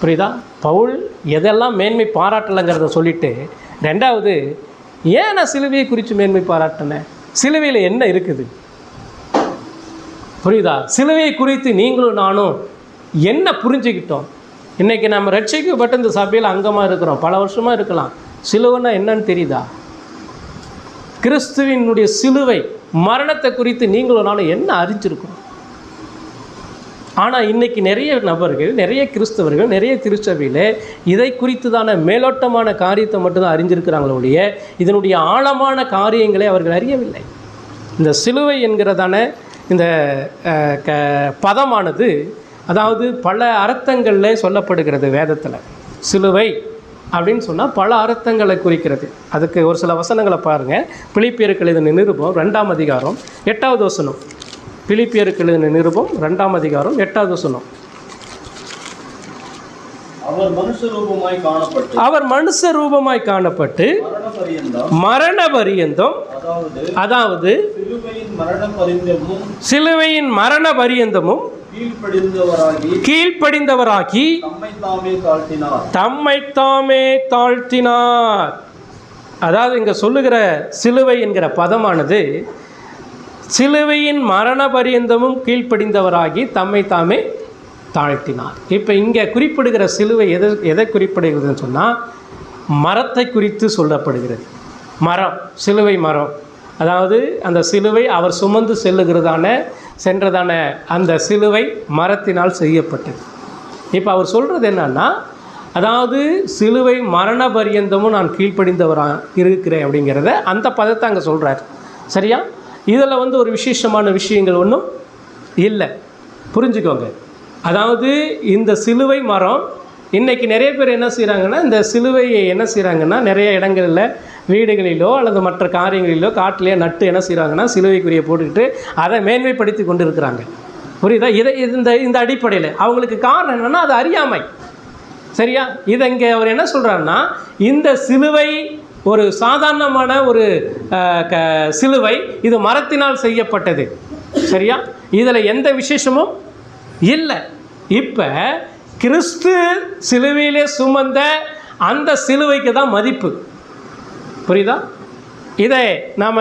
புரியுதா? பவுல் எதெல்லாம் மேன்மை பாராட்டலைங்கிறத சொல்லிவிட்டு, ரெண்டாவது ஏன் நான் சிலுவையை குறித்து மேன்மை பாராட்டினேன்? சிலுவையில் என்ன இருக்குது? புரியுதா? சிலுவையை குறித்து நீங்களும் நானும் என்ன புரிஞ்சுக்கிட்டோம்? இன்றைக்கி நம்ம ரட்சிக்கப்பட்ட இந்த சபையில் அங்கமாக இருக்கிறோம், பல வருஷமாக இருக்கலாம். சிலுவைன்னா என்னன்னு தெரியுதா? கிறிஸ்துவினுடைய சிலுவை மரணத்தை குறித்து நீங்களும் நானும் என்ன அறிஞ்சிருக்கிறோம்? ஆனால் இன்றைக்கி நிறைய நபர்கள், நிறைய கிறிஸ்தவர்கள், நிறைய திருச்சபையில் இதை குறித்து தானே மேலோட்டமான காரியத்தை மட்டும்தான் அறிஞ்சிருக்கிறாங்களே ஒழிய இதனுடைய ஆழமான காரியங்களை அவர்கள் அறியவில்லை. இந்த சிலுவை என்கிறதான இந்த பதமானது அதாவது பல அர்த்தங்களில் சொல்லப்படுகிறது வேதத்தில். சிலுவை அப்படின்னு சொன்னால் பல அர்த்தங்களை குறிக்கிறது. அதுக்கு ஒரு சில வசனங்களை பாருங்கள். பிலிப்பியருக்கு எழுதின நிருபம் 2ஆம் அதிகாரம் 8வது வசனம். பிலிப்பியருக்கு எழுதின நிருபம் 2ஆம் அதிகாரம் 8வது வசனம். அவர் மனுஷ ரூபமாய் காணப்பட்டு மரண பரியந்தம், அதாவது சிலுவையின் மரண பரியந்தமும் கீழ்ப்படிந்தவராகி தம்மைத்தாமே தாழ்த்தினார். அதாவது இங்க சொல்லுகிற சிலுவை என்கிற பதமானது சிலுவையின் மரண பரியந்தமும் கீழ்ப்படிந்தவராகி தம்மை தாமே தாழ்த்தினார். இப்போ இங்கே குறிப்பிடுகிற சிலுவை எதை குறிப்பிடுகிறதுன்னு சொன்னால் மரத்தை குறித்து சொல்லப்படுகிறது. மரம், சிலுவை மரம். அதாவது அந்த சிலுவை அவர் சுமந்து சென்றதான அந்த சிலுவை மரத்தினால் செய்யப்பட்டது. இப்போ அவர் சொல்கிறது என்னன்னா, அதாவது சிலுவை மரண பரியந்தமும் நான் கீழ்ப்படிந்தவராக இருக்கிறேன் அப்படிங்கிறத அந்த பதத்தை அங்கே சொல்கிறார். சரியா? இதில் ஒரு விசேஷமான விஷயங்கள் ஒன்றும் இல்லை, புரிஞ்சுக்கோங்க. அதாவது இந்த சிலுவை மரம் இன்றைக்கி நிறைய பேர் என்ன செய்கிறாங்கன்னா, இந்த சிலுவையை என்ன செய்கிறாங்கன்னா நிறைய இடங்களில் வீடுகளிலோ அல்லது மற்ற காரியங்களிலோ காட்டிலே நட்டு என்ன செய்கிறாங்கன்னா சிலுவைக்குரிய போட்டுக்கிட்டு அதை மேன்மைப்படுத்தி கொண்டு இருக்கிறாங்க. புரியுதா? இந்த அடிப்படையில் அவங்களுக்கு காரணம் என்னென்னா அது அறியாமை. சரியா? இதை இங்கே அவர் என்ன சொல்கிறாருன்னா, இந்த சிலுவை ஒரு சாதாரணமான ஒரு சிலுவை, இது மரத்தினால் செய்யப்பட்டது. சரியா? இதில் எந்த விசேஷமும் இல்லை. இப்போ கிறிஸ்து சிலுவையிலே சுமந்த அந்த சிலுவைக்கு தான் மதிப்பு. புரியுதா? இதை நாம்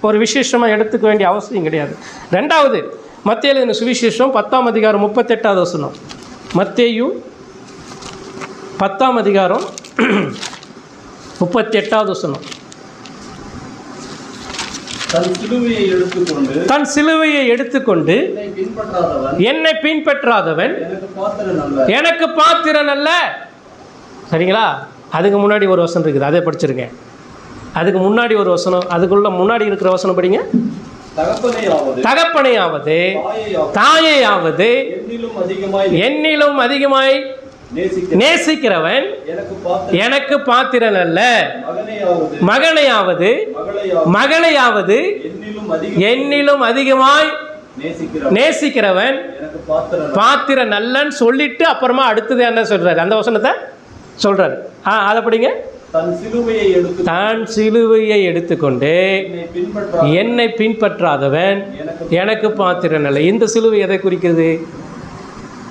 ஒரு விசேஷமாக எடுத்துக்க வேண்டிய அவசியம் கிடையாது. ரெண்டாவது, மத்தேயு எழுதின சுவிசேஷம் 10ஆம் அதிகாரம் 38வது வசனம். மத்தேயு 10ஆம் அதிகாரம் 38வது வசனம். தன் சிலுவையை எடுத்துக்கொண்டு என்னை பின்பற்றாதவன் எனக்கு பாத்திரன் அல்ல. சரிங்களா? அதுக்கு முன்னாடி ஒரு வசனம் இருக்குது, அதை படிச்சிருக்கேன். அதுக்கு முன்னாடி ஒரு வசனம், அதுக்குள்ள முன்னாடி இருக்கிற வசனம் படிங்க. தகப்பனையாவது தாயையாவது என்னிலும் அதிகமாய் நேசிக்கிறவன் எனக்கு பாத்திரன் அல்ல. மகனையாவது மகளையாவது என்னிலும் அதிகமாய் நேசிக்கிறவன் பாத்திரன் அல்லன்னு சொல்லிட்டு அப்புறமா அடுத்தது என்ன சொல்றாரு? அந்த வசனத்தை சொல்றாரு. அதை படிங்க. தான் சிலுவையை எடுத்துக்கொண்டு என்னை பின்பற்றாதவன் எனக்கு பாத்திரன் அல்ல. இந்த சிலுவை எதை குறிக்கிறது?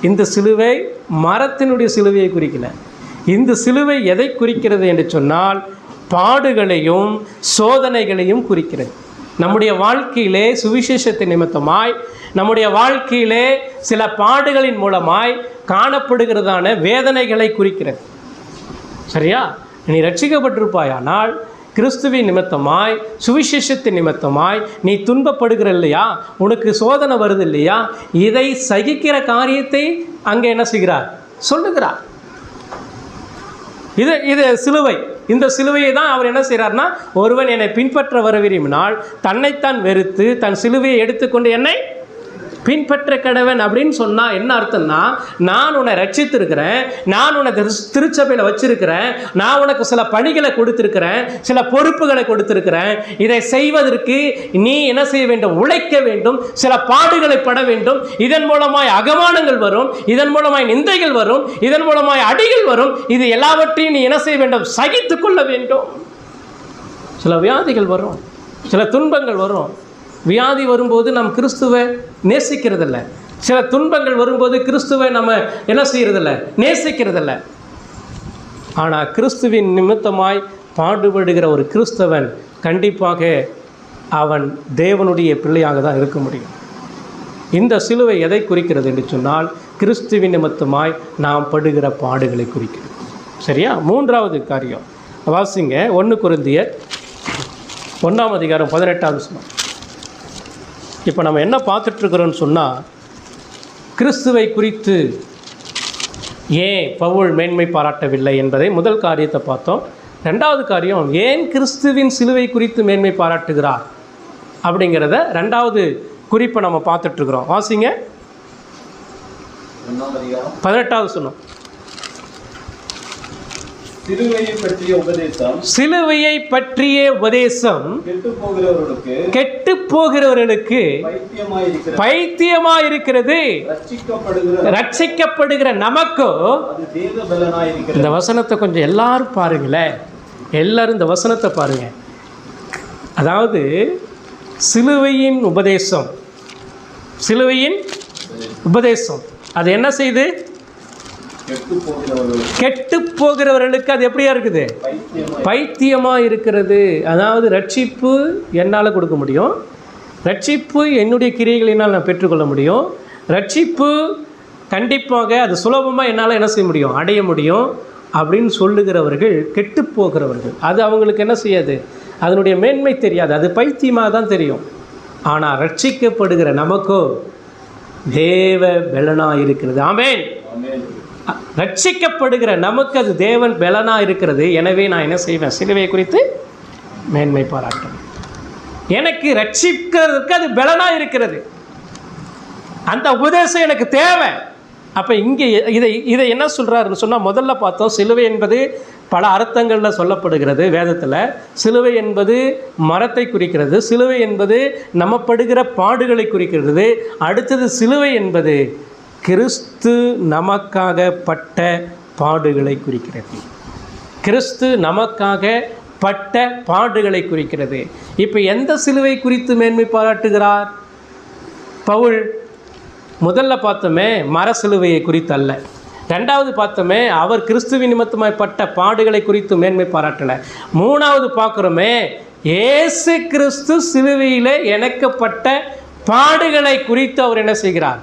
இந்த சிலுவை மரத்தினுடைய சிலுவையை குறிக்கல. இந்த சிலுவை எதை குறிக்கிறது என்று சொன்னால் பாடுகளையும் சோதனைகளையும் குறிக்கிறது. நம்முடைய வாழ்க்கையிலே சுவிசேஷத்தின் நிமித்தமாய் நம்முடைய வாழ்க்கையிலே சில பாடுகளின் மூலமாய் காணப்படுகிறதான வேதனைகளை குறிக்கிறது. சரியா? நீ ரட்சிக்கப்பட்டிருப்பாயானால் கிறிஸ்துவின் நிமித்தமாய் சுவிசேஷத்தின் நிமித்தமாய் நீ துன்பப்படுகிற இல்லையா, உனக்கு சோதனை வருது இல்லையா, இதை சகிக்கிற காரியத்தை அங்கே என்ன செய்கிறார்? சொல்லுகிறார். இது சிலுவை. இந்த சிலுவையை தான் அவர் என்ன செய்கிறார்னா, ஒருவன் என்னை பின்பற்ற வர விரும்பினால் தன்னைத்தான் வெறுத்து தன் சிலுவையை எடுத்துக்கொண்டு என்னை பின்பற்ற கடவன் அப்படின்னு சொன்னால் என்ன அர்த்தம்னா, நான் உன்னை ரட்சித்திருக்கிறேன், நான் உன்னை திருச்சபையில் வச்சிருக்கிறேன், நான் உனக்கு சில பணிகளை கொடுத்துருக்கிறேன், சில பொறுப்புகளை கொடுத்துருக்கிறேன். இதை செய்வதற்கு நீ என்ன செய்ய வேண்டும்? உழைக்க வேண்டும், சில பாடுகளை பட வேண்டும். இதன் மூலமாய் அவமானங்கள் வரும், இதன் மூலமாய் நிந்தைகள் வரும், இதன் மூலமாய் அடிகள் வரும். இது எல்லாவற்றையும் நீ என்ன செய்ய வேண்டும்? சகித்து கொள்ள வேண்டும். சில வியாதிகள் வரும், சில துன்பங்கள் வரும். வியாதி வரும்போது நாம் கிறிஸ்துவை நேசிக்கிறதில்ல. சில துன்பங்கள் வரும்போது கிறிஸ்துவை நம்ம என்ன செய்யறதில்ல? நேசிக்கிறதில்ல. ஆனால் கிறிஸ்துவின் நிமித்தமாய் பாடுபடுகிற ஒரு கிறிஸ்தவன் கண்டிப்பாக அவன் தேவனுடைய பிள்ளையாக தான் இருக்க முடியும். இந்த சிலுவை எதை குறிக்கிறது என்று சொன்னால் கிறிஸ்துவின் நிமித்தமாய் நாம் படுகிற பாடுகளை குறிக்கிறது. சரியா? மூன்றாவது காரியம் வாசிங்க. 1 கொரிந்தியர் 1ஆம் அதிகாரம் 18வது வசனம். இப்போ நம்ம என்ன பார்த்துட்ருக்குறோன்னு சொன்னால், கிறிஸ்துவை குறித்து ஏன் பவுல் மேன்மை பாராட்டவில்லை என்பதை முதல் காரியத்தை பார்த்தோம். ரெண்டாவது காரியம், ஏன் கிறிஸ்துவின் சிலுவை குறித்து மேன்மை பாராட்டுகிறார் அப்படிங்கிறத ரெண்டாவது குறிப்பை நம்ம பார்த்துட்ருக்குறோம். வாசிங்க. 18வது சொன்னோம். சிலுவையை பற்றிய உபதேசம், சிலுவையை பற்றிய உபதேசம் கெட்டு போகிறவர்களுக்கு பைத்தியமாயிருக்கிறது, ரட்சிக்கப்படுகிற நமக்கோ. இந்த வசனத்தை கொஞ்சம் எல்லாரும் பாருங்களேன், எல்லாரும் இந்த வசனத்தை பாருங்க. அதாவது சிலுவையின் உபதேசம், சிலுவையின் உபதேசம் அது என்ன செய்யுது? கெட்டு போகிறவர்களுக்கு அது எப்படியா இருக்குது? பைத்தியமாக இருக்கிறது. அதாவது ரட்சிப்பு என்னால் கொடுக்க முடியும், ரட்சிப்பு என்னுடைய கிரியைகளினால் நான் பெற்றுக்கொள்ள முடியும், ரட்சிப்பு கண்டிப்பாக அது சுலபமாக என்னால் என்ன செய்ய முடியும்? அடைய முடியும் அப்படின்னு சொல்லுகிறவர்கள் கெட்டு போகிறவர்கள். அது அவங்களுக்கு என்ன செய்யாது? அதனுடைய மேன்மை தெரியாது, அது பைத்தியமாக தான் தெரியும். ஆனால் ரட்சிக்கப்படுகிற நமக்கோ தேவ பெலனாக இருக்கிறது. ஆமென். ரட்சிக்கப்படுகிற நமக்கு அது தேவன் பெலனாக இருக்கிறது. எனவே நான் என்ன செய்வேன்? சிலுவையை குறித்து மேன்மை பாராட்டுவேன். எனக்கு ரட்சிக்கிறதுக்கு அது பெலனாக இருக்கிறது, அந்த உபதேசம் எனக்கு தேவை. அப்போ இங்கே இதை என்ன சொல்கிறாருன்னு சொன்னால், முதல்ல பார்த்தோம் சிலுவை என்பது பல அர்த்தங்களில் சொல்லப்படுகிறது வேதத்தில். சிலுவை என்பது மரத்தை குறிக்கிறது, சிலுவை என்பது நம்ம படுகிற பாடுகளை குறிக்கிறது. அடுத்தது சிலுவை என்பது கிறிஸ்து நமக்காக பட்ட பாடுகளை குறிக்கிறது. கிறிஸ்து நமக்காக பட்ட பாடுகளை குறிக்கிறது. இப்போ எந்த சிலுவை குறித்து மேன்மை பாராட்டுகிறார் பவுல்? முதல்ல பார்த்தோமே மர சிலுவையை குறித்து அல்ல. ரெண்டாவது பார்த்தோமே அவர் கிறிஸ்துவின் நிமித்தமாய் பட்ட பாடுகளை குறித்து மேன்மை பாராட்டலை. மூணாவது பார்க்குறோமே இயேசு கிறிஸ்து சிலுவையில் இணைக்கப்பட்ட பாடுகளை குறித்து அவர் என்ன செய்கிறார்?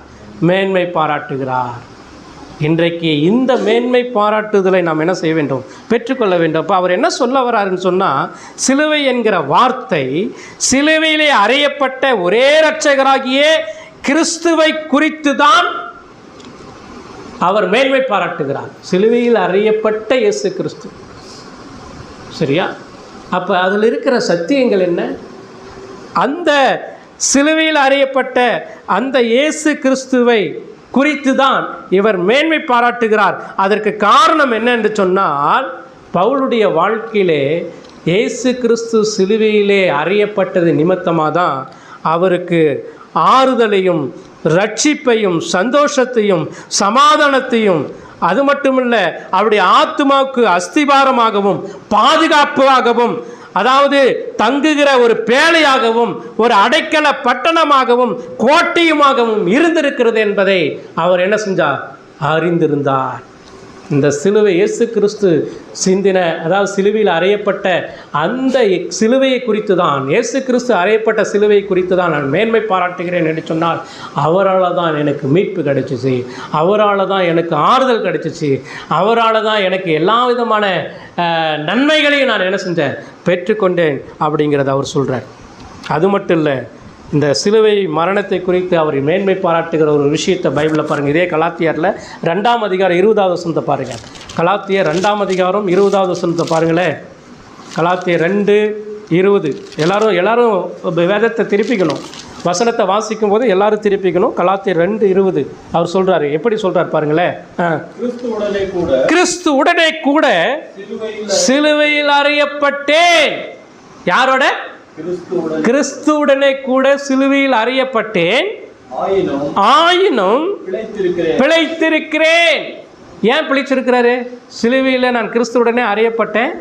மேன்மை பாராட்டுகிறார். இன்றைக்கு இந்த மேன்மை பாராட்டுதலை நாம் என்ன செய்ய வேண்டும்? பெற்றுக்கொள்ள வேண்டும். அப்போ அவர் என்ன சொல்ல வர்றாருன்னு சொன்னால், சிலுவை என்கிற வார்த்தை சிலுவையிலே அறையப்பட்ட ஒரே இரட்சகராகிய கிறிஸ்துவை குறித்து தான் அவர் மேன்மை பாராட்டுகிறார். சிலுவையில் அறையப்பட்ட இயேசு கிறிஸ்து. சரியா? அப்போ அதில் இருக்கிற சத்தியங்கள் என்ன? அந்த சிலுவையில் அறையப்பட்ட அந்த இயேசு கிறிஸ்துவை குறித்து தான் இவர் மேன்மை பாராட்டுகிறார். அதற்கு காரணம் என்ன என்று சொன்னால், பவுலுடைய வாழ்க்கையிலே இயேசு கிறிஸ்து சிலுவையிலே அறையப்பட்டது நிமித்தமாக தான் அவருக்கு ஆறுதலையும் ரட்சிப்பையும் சந்தோஷத்தையும் சமாதானத்தையும், அது மட்டுமல்ல அவருடைய ஆத்மாவுக்கு அஸ்திபாரமாகவும் பாதுகாப்பாகவும், அதாவது தங்குகிற ஒரு பேழையாகவும் ஒரு அடைக்கல பட்டணமாகவும் கோட்டையுமாகவும் இருந்திருக்கிறது என்பதை அவர் என்ன செஞ்சார்? அறிந்திருந்தார். இந்த சிலுவை இயேசு கிறிஸ்து சிந்தின, அதாவது சிலுவையில் அறையப்பட்ட அந்த சிலுவையை குறித்து தான், இயேசு கிறிஸ்து அறையப்பட்ட சிலுவையை குறித்து தான் நான் மேன்மை பாராட்டுகிறேன் என்று சொன்னால், அவரால் தான் எனக்கு மீட்பு கிடைச்சிச்சு, அவரால் தான் எனக்கு ஆறுதல் கிடைச்சிச்சு, அவரால் தான் எனக்கு எல்லா விதமான நன்மைகளையும் நான் என்ன செஞ்சேன்? பெற்றுக்கொண்டேன் அப்படிங்கிறத அவர் சொல்கிறார். அது மட்டும் இல்லை, இந்த சிலுவை மரணத்தை குறித்து அவர் மேன்மை பாராட்டுகிற ஒரு விஷயத்தை பைபிளில் பாருங்கள். இதே கலாத்தியரில் 2ஆம் அதிகாரம் 20வது வசனத்தை பாருங்கள். கலாத்தியர் 2ஆம் அதிகாரம் 20வது வசனத்தை பாருங்களேன். கலாத்தியர் 2:20. எல்லாரும் வேதத்தை திருப்பிக்கணும். வசனத்தை வாசிக்கும் போது எல்லாரும் திருப்பிக்கணும். கலாத்தியர் 2:20 அவர் சொல்கிறாரு. எப்படி சொல்கிறார் பாருங்களேன். கிறிஸ்து உடனே கூட சிலுவையில் அறையப்பட்டேன். யாரோட? கிறிஸ்துவுடனே கூட சிலுவையில் அறையப்பட்டேன், ஆயினும் பிழைத்திருக்கிறேன். ஏன் பிழைச்சிருக்கிறாரு? சிலுவையில் நான் கிறிஸ்துவுடனே அறையப்பட்டேன்,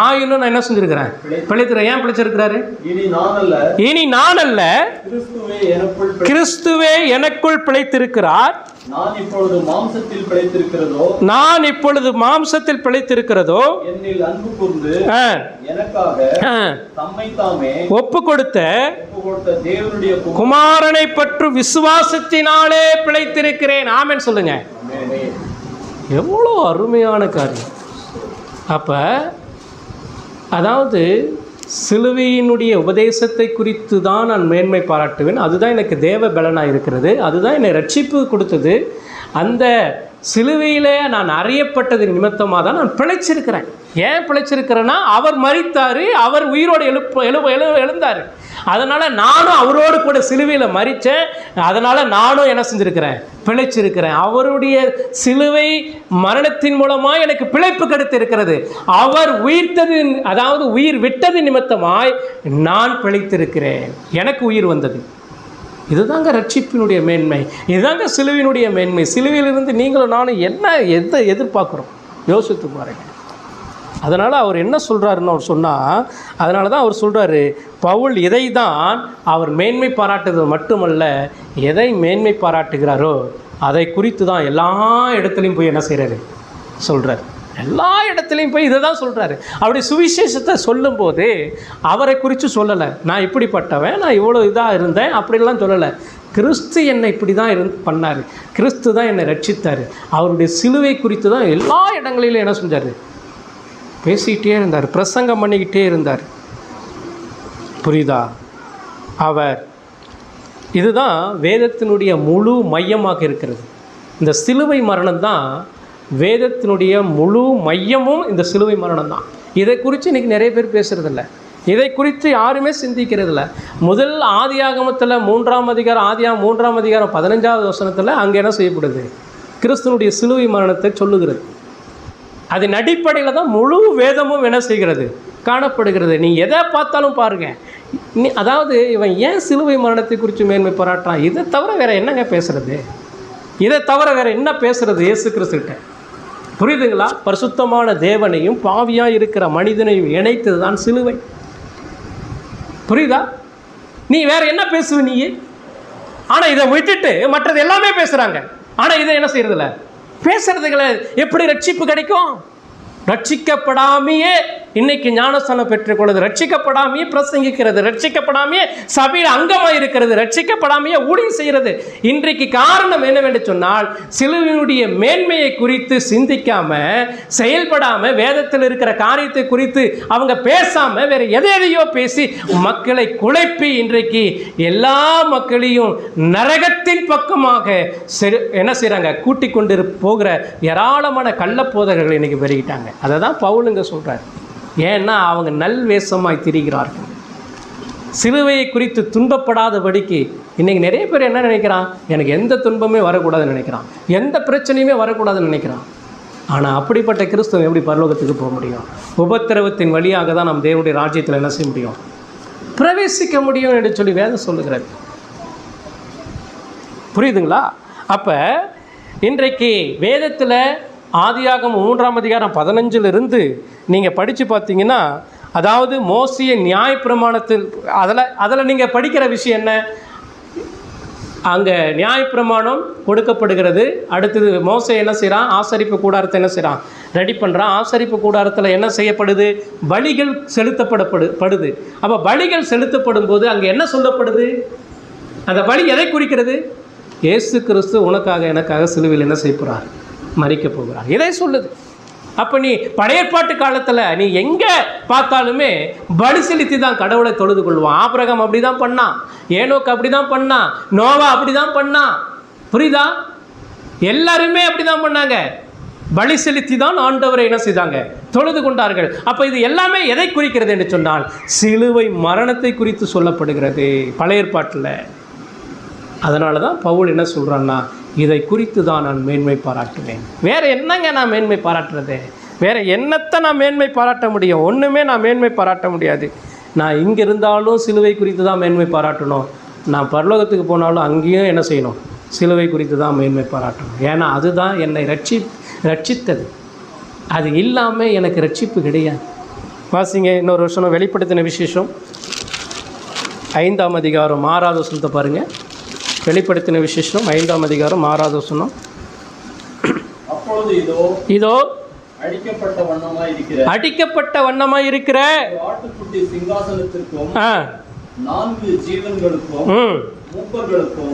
ஆயினும் நான் என்ன செஞ்சிருக்கிறேன்? பிழைத்திருக்கிறேன். ஏன் பிழைச்சிருக்கிறாரு? இனி நான் அல்ல, கிறிஸ்துவே எனக்குள் பிழைத்திருக்கிறார். நான் இப்பொழுது மாம்சத்தில் பிழைத்திருக்கிறதோ என்னில் அன்பு கூர்ந்து எனக்காக தம்மை தாமே ஒப்பு கொடுத்த தேவனுடைய குமாரனை பற்றி விசுவாசத்தினாலே பிழைத்திருக்கிறேன். ஆமென் சொல்லுங்க. எவ்வளோ அருமையான காரியம். அப்ப அதாவது சிலுவையினுடைய உபதேசத்தை குறித்து தான் நான் மேன்மை பாராட்டுவேன். அதுதான் எனக்கு தேவ பலனாக இருக்கிறது, அதுதான் என்னை ரட்சிப்பு கொடுத்தது. அந்த சிலுவையிலே நான் அறியப்பட்டது நிமித்தமாக தான் நான் பிழைச்சிருக்கிறேன். ஏன் பிழைச்சிருக்கிறேன்னா, அவர் மரித்தார், அவர் உயிரோடு எழுந்தார். அதனால் நானும் அவரோடு கூட சிலுவையில் மரித்தேன். அதனால் நானும் என்ன செஞ்சுருக்கிறேன்? பிழைச்சிருக்கிறேன். அவருடைய சிலுவை மரணத்தின் மூலமாக எனக்கு பிழைப்பு கிடைத்து இருக்கிறது. அவர் உயிர்த்தது, அதாவது உயிர் விட்டது நிமித்தமாய் நான் பிழைத்திருக்கிறேன். எனக்கு உயிர் வந்தது. இதுதாங்க ரட்சிப்பினுடைய மேன்மை, இதுதாங்க சிலுவையினுடைய மேன்மை. சிலுவையிலிருந்து நீங்களும் நானும் எதை எதிர்பார்க்குறோம் யோசித்து பாருங்க. அதனால் அவர் என்ன சொல்கிறாருன்னு அவர் சொன்னால், அதனால தான் அவர் சொல்கிறாரு, பவுல் இதை தான் அவர் மேன்மை பாராட்டுறது மட்டுமல்ல, எதை மேன்மை பாராட்டுகிறாரோ அதை குறித்து தான் எல்லா இடத்துலையும் போய் என்ன செய்கிறாரு சொல்கிறார். எல்லா இடத்துலையும் போய் இதை தான் சொல்கிறாரு. அப்படி சுவிசேஷத்தை சொல்லும்போது அவரை குறித்து சொல்லலை, நான் இப்படிப்பட்டவன், நான் இவ்வளோ இதாக இருந்தேன் அப்படிலாம் சொல்லலை. கிறிஸ்து என்னை இப்படி தான் பண்ணார், கிறிஸ்து தான் என்னை ரட்சித்தார், அவருடைய சிலுவை குறித்து தான் எல்லா இடங்களிலும் என்ன செஞ்சார்? பேசிக்கிட்டே இருந்தார், பிரசங்கம் பண்ணிக்கிட்டே இருந்தார். புரியுதா? அவர் இதுதான் வேதத்தினுடைய முழு மையமாக இருக்கிறது. இந்த சிலுவை மரணம் தான் வேதத்தினுடைய முழு மையமும். இந்த சிலுவை மரணம் தான். இதை குறித்து இன்றைக்கி நிறைய பேர் பேசுகிறதில்ல, இதை குறித்து யாருமே சிந்திக்கிறதில்ல. முதல் ஆதியாகமத்தில் 3ஆம் அதிகாரம், ஆதியாகம் 3ஆம் அதிகாரம் 15வது வசனத்தில் அங்கே என்ன செய்யப்படுது? கிறிஸ்துவனுடைய சிலுவை மரணத்தை சொல்லுகிறது. அதன் அடிப்படையில் தான் முழு வேதமும் என்ன செய்கிறது? காணப்படுகிறது. நீ எதை பார்த்தாலும் பாருங்கள், அதாவது இவன் ஏன் சிலுவை மரணத்தை குறித்து மேன்மை பாராட்டுறான்? இதை தவிர வேறு என்னங்க பேசுகிறது? இதை தவிர வேறு என்ன பேசுகிறது இயேசு கிறிஸ்துகிட்ட? புரியுதுங்களா? பரிசுத்தமான தேவனையும் பாவியாக இருக்கிற மனிதனையும் இணைத்தது தான் சிலுவை. புரியுதா? நீ வேற என்ன பேசுவ நீ? ஆனால் இதை விட்டுட்டு மற்றது எல்லாமே பேசுகிறாங்க. ஆனால் இதை என்ன செய்யறதில்ல, பேசுறதுகளை. எப்படி ரட்சிப்பு கிடைக்கும்? ரட்சிக்கப்படாமையே இன்னைக்கு ஞானஸ்தானம் பெற்றுக்கொள்வது, ரட்சிக்கப்படாமையே பிரசங்கிக்கிறது, ரட்சிக்கப்படாமையே சபையில் அங்கமாக இருக்கிறது, ரட்சிக்கப்படாமையே ஊழியம் செய்கிறது. இன்றைக்கு காரணம் என்னவென்று சொன்னால், சிலுவையினுடைய மேன்மையை குறித்து சிந்திக்காம, செயல்படாம, வேதத்தில் இருக்கிற காரியத்தை குறித்து அவங்க பேசாம வேற எதையோ பேசி மக்களை குழப்பி இன்றைக்கு எல்லா மக்களையும் நரகத்தின் பக்கமாக என்ன செய்யறாங்க? கூட்டிக் கொண்டு போகிற ஏராளமான கள்ளப்போதகர்கள் இன்னைக்கு பெருகிட்டாங்க. அதை தான் பவுலுங்க சொல்றார். ஏன்னா அவங்க நல்வேஷமாய் திரிகிறார்கள். சிலுவையை குறித்து துன்பப்படாதபடிக்கு இன்றைக்கி நிறைய பேர் என்ன நினைக்கிறான்? எனக்கு எந்த துன்பமே வரக்கூடாதுன்னு நினைக்கிறான், எந்த பிரச்சனையுமே வரக்கூடாதுன்னு நினைக்கிறான். ஆனால் அப்படிப்பட்ட கிறிஸ்துவம் எப்படி பரலோகத்துக்கு போக முடியும்? உபத்திரவத்தின் வழியாக தான் நம்ம தேவனுடைய ராஜ்யத்தில் என்ன செய்ய முடியும்? பிரவேசிக்க முடியும் என்று சொல்லி வேதம் சொல்லுகிறது. புரியுதுங்களா? அப்போ இன்றைக்கு வேதத்தில் ஆதியாகமம் 3ஆம் அதிகாரம் 15லிருந்து நீங்கள் படித்து பார்த்தீங்கன்னா, அதாவது மோசேய நியாயப்பிரமாணத்தில் அதில் நீங்கள் படிக்கிற விஷயம் என்ன? அங்கே நியாயப்பிரமாணம் கொடுக்கப்படுகிறது. அடுத்தது மோசே என்ன செய்கிறான்? ஆசரிப்பு கூடாரத்தை என்ன செய்கிறான்? ரெடி பண்ணுறான். ஆசரிப்பு கூடாரத்தில் என்ன செய்யப்படுது? பலிகள் செலுத்தப்படுது. அப்போ பலிகள் செலுத்தப்படும் போது அங்கே என்ன சொல்லப்படுது? அந்த பலி எதை குறிக்கிறது? இயேசு கிறிஸ்து உனக்காக எனக்காக சிலுவையில் என்ன செய்ய போகிறார்? மரிக்க போகிறார். இதை சொல்லுது. அப்போ நீ பழையற்பாட்டு காலத்தில் நீ எங்கே பார்த்தாலுமே பலி செலுத்தி தான் கடவுளை தொழுது கொள்வான். ஆபிரகாம் அப்படி தான் பண்ணான், ஏனோக்கு அப்படி தான் பண்ணான், நோவா அப்படி தான் பண்ணான். புரியுதா? எல்லாருமே அப்படி தான் பண்ணாங்க. பலி செலுத்தி தான் ஆண்டவரை என்ன செய்தாங்க? தொழுது கொண்டார்கள். அப்போ இது எல்லாமே எதை குறிக்கிறது என்று சொன்னால், சிலுவை மரணத்தை குறித்து சொல்லப்படுகிறது பழைய ஏற்பாட்டில். அதனால தான் பவுல் என்ன சொல்கிறான்னா, இதை குறித்து தான் நான் மேன்மை பாராட்டுவேன். வேறு என்னங்க நான் மேன்மை பாராட்டுறது? வேறு என்னத்தை நான் மேன்மை பாராட்ட முடியும்? ஒன்றுமே நான் மேன்மை பாராட்ட முடியாது. நான் இங்கே இருந்தாலும் சிலுவை குறித்து தான் மேன்மை பாராட்டணும். நான் பரலோகத்துக்கு போனாலும் அங்கேயும் என்ன செய்யணும்? சிலுவை குறித்து தான் மேன்மை பாராட்டணும். ஏன்னா அதுதான் என்னை ரட்சித்தது. அது இல்லாமல் எனக்கு ரட்சிப்பு கிடையாது. வாசிங்க இன்னொரு வருஷம் வெளிப்படுத்தின விசேஷம் 5ஆம் அதிகாரம் 6வது வசனத்தை பாருங்கள். வெளிப்படுத்தின விசேஷம் 5ஆம் அதிகாரம் 6வது வசனம். அப்பொழுது இதோ அடிக்கப்பட்ட வண்ணமாய் இருக்கிற ஆட்டுக்குட்டி சிங்காசனத்திற்கும் 4 ஜீவன்களுக்கும் மூப்பர்களுக்கும்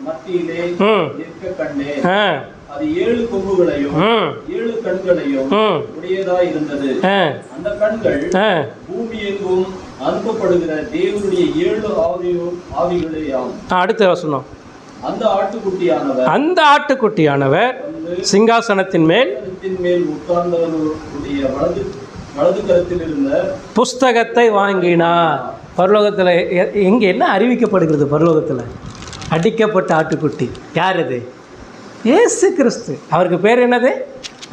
மத்தியிலே நிற்க கண்டேன். அது 7 கொம்புகளையும் 7 கண்களையும் உடையதாய் இருந்தது. அந்த கண்கள் பூமி எங்கும் அனுப்பப்படுகிற தேவனுடைய 7 ஆவிகளேயாம். அடுத்த வசனம். அந்த ஆட்டுக்குட்டியானவர் சிங்காசனத்தின் மேல் உட்கார்ந்தவருடைய வலது கரத்தில் இருந்த புஸ்தகத்தை வாங்கினார். பரலோகத்தில் இங்கே என்ன அறிவிக்கப்படுகிறது? பரலோகத்தில் அடிக்கப்பட்ட ஆட்டுக்குட்டி. யார் அது? இயேசு கிறிஸ்து. அவருக்கு பேர் என்னது?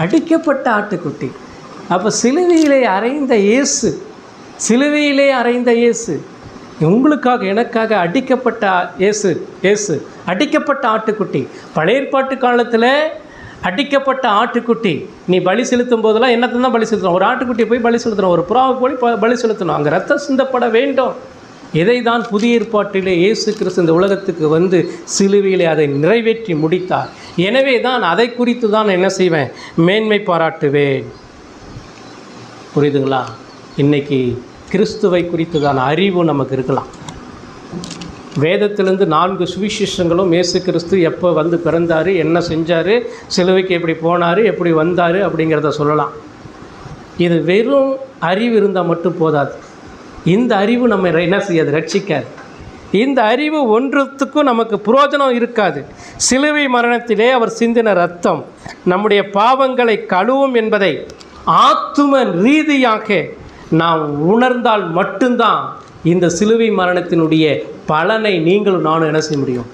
அடிக்கப்பட்ட ஆட்டுக்குட்டி. அப்போ சிலுவையிலே அறைந்த இயேசு, சிலுவையிலே அறைந்த இயேசு, உங்களுக்காக எனக்காக அடிக்கப்பட்ட இயேசு அடிக்கப்பட்ட ஆட்டுக்குட்டி. பழைய ஏற்பாட்டு காலத்தில் அடிக்கப்பட்ட ஆட்டுக்குட்டி. நீ பலி செலுத்தும் போதெல்லாம் என்னத்தை தான் பலி செலுத்தணும்? ஒரு ஆட்டுக்குட்டியை போய் பலி செலுத்தணும், ஒரு புறாவை போய் பலி செலுத்தணும். அங்கே ரத்தம் சிந்தப்பட வேண்டும். இதை தான் புதிய ஏற்பாட்டிலே இயேசு கிறிஸ்து இந்த உலகத்துக்கு வந்து சிலுவையிலே அதை நிறைவேற்றி முடித்தார். எனவே தான் அதை குறித்து தான் என்ன செய்வேன்? மேன்மை பாராட்டுவேன். புரியுதுங்களா? இன்றைக்கி கிறிஸ்துவை குறித்து தான் அறிவு நமக்கு இருக்கலாம். வேதத்திலேருந்து 4 சுவிசேஷங்களும் இயேசு கிறிஸ்து எப்போ வந்து பிறந்தார், என்ன செஞ்சார், சிலுவைக்கு எப்படி போனார், எப்படி வந்தார் அப்படிங்கிறத சொல்லலாம். இது வெறும் அறிவு இருந்தால் மட்டும் போதாது. இந்த அறிவு நம்ம என்ன செய்யாது? ரட்சிக்காது. இந்த அறிவு ஒன்றுத்துக்கும் நமக்கு புரோஜனம் இருக்காது. சிலுவை மரணத்திலே அவர் சிந்தின ரத்தம் நம்முடைய பாவங்களை கழுவும் என்பதை ஆத்தும ரீதியாக நாம் உணர்ந்தால் மட்டும்தான் இந்த சிலுவை மரணத்தினுடைய பலனை நீங்களும் நானும் என்ன செய்ய முடியும்?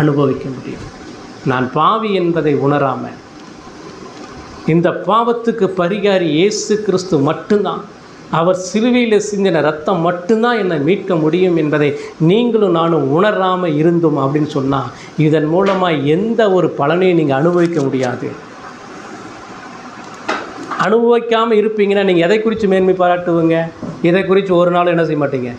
அனுபவிக்க முடியும். நான் பாவி என்பதை உணராமல், இந்த பாவத்துக்கு பரிகாரி இயேசு கிறிஸ்து மட்டும்தான், அவர் சிலுவையில் சிந்தின ரத்தம் மட்டும்தான் என்னை மீட்க முடியும் என்பதை நீங்களும் நானும் உணராமல் இருந்தோம் அப்படின்னு சொன்னால், இதன் மூலமாக எந்த ஒரு பலனையும் நீங்கள் அனுபவிக்க முடியாது. அனுபவிக்காமல் இருப்பீங்கன்னா நீங்கள் எதை குறித்து மேன்மை பாராட்டுவீங்க? இதை குறித்து ஒரு நாள் என்ன செய்ய மாட்டீங்க?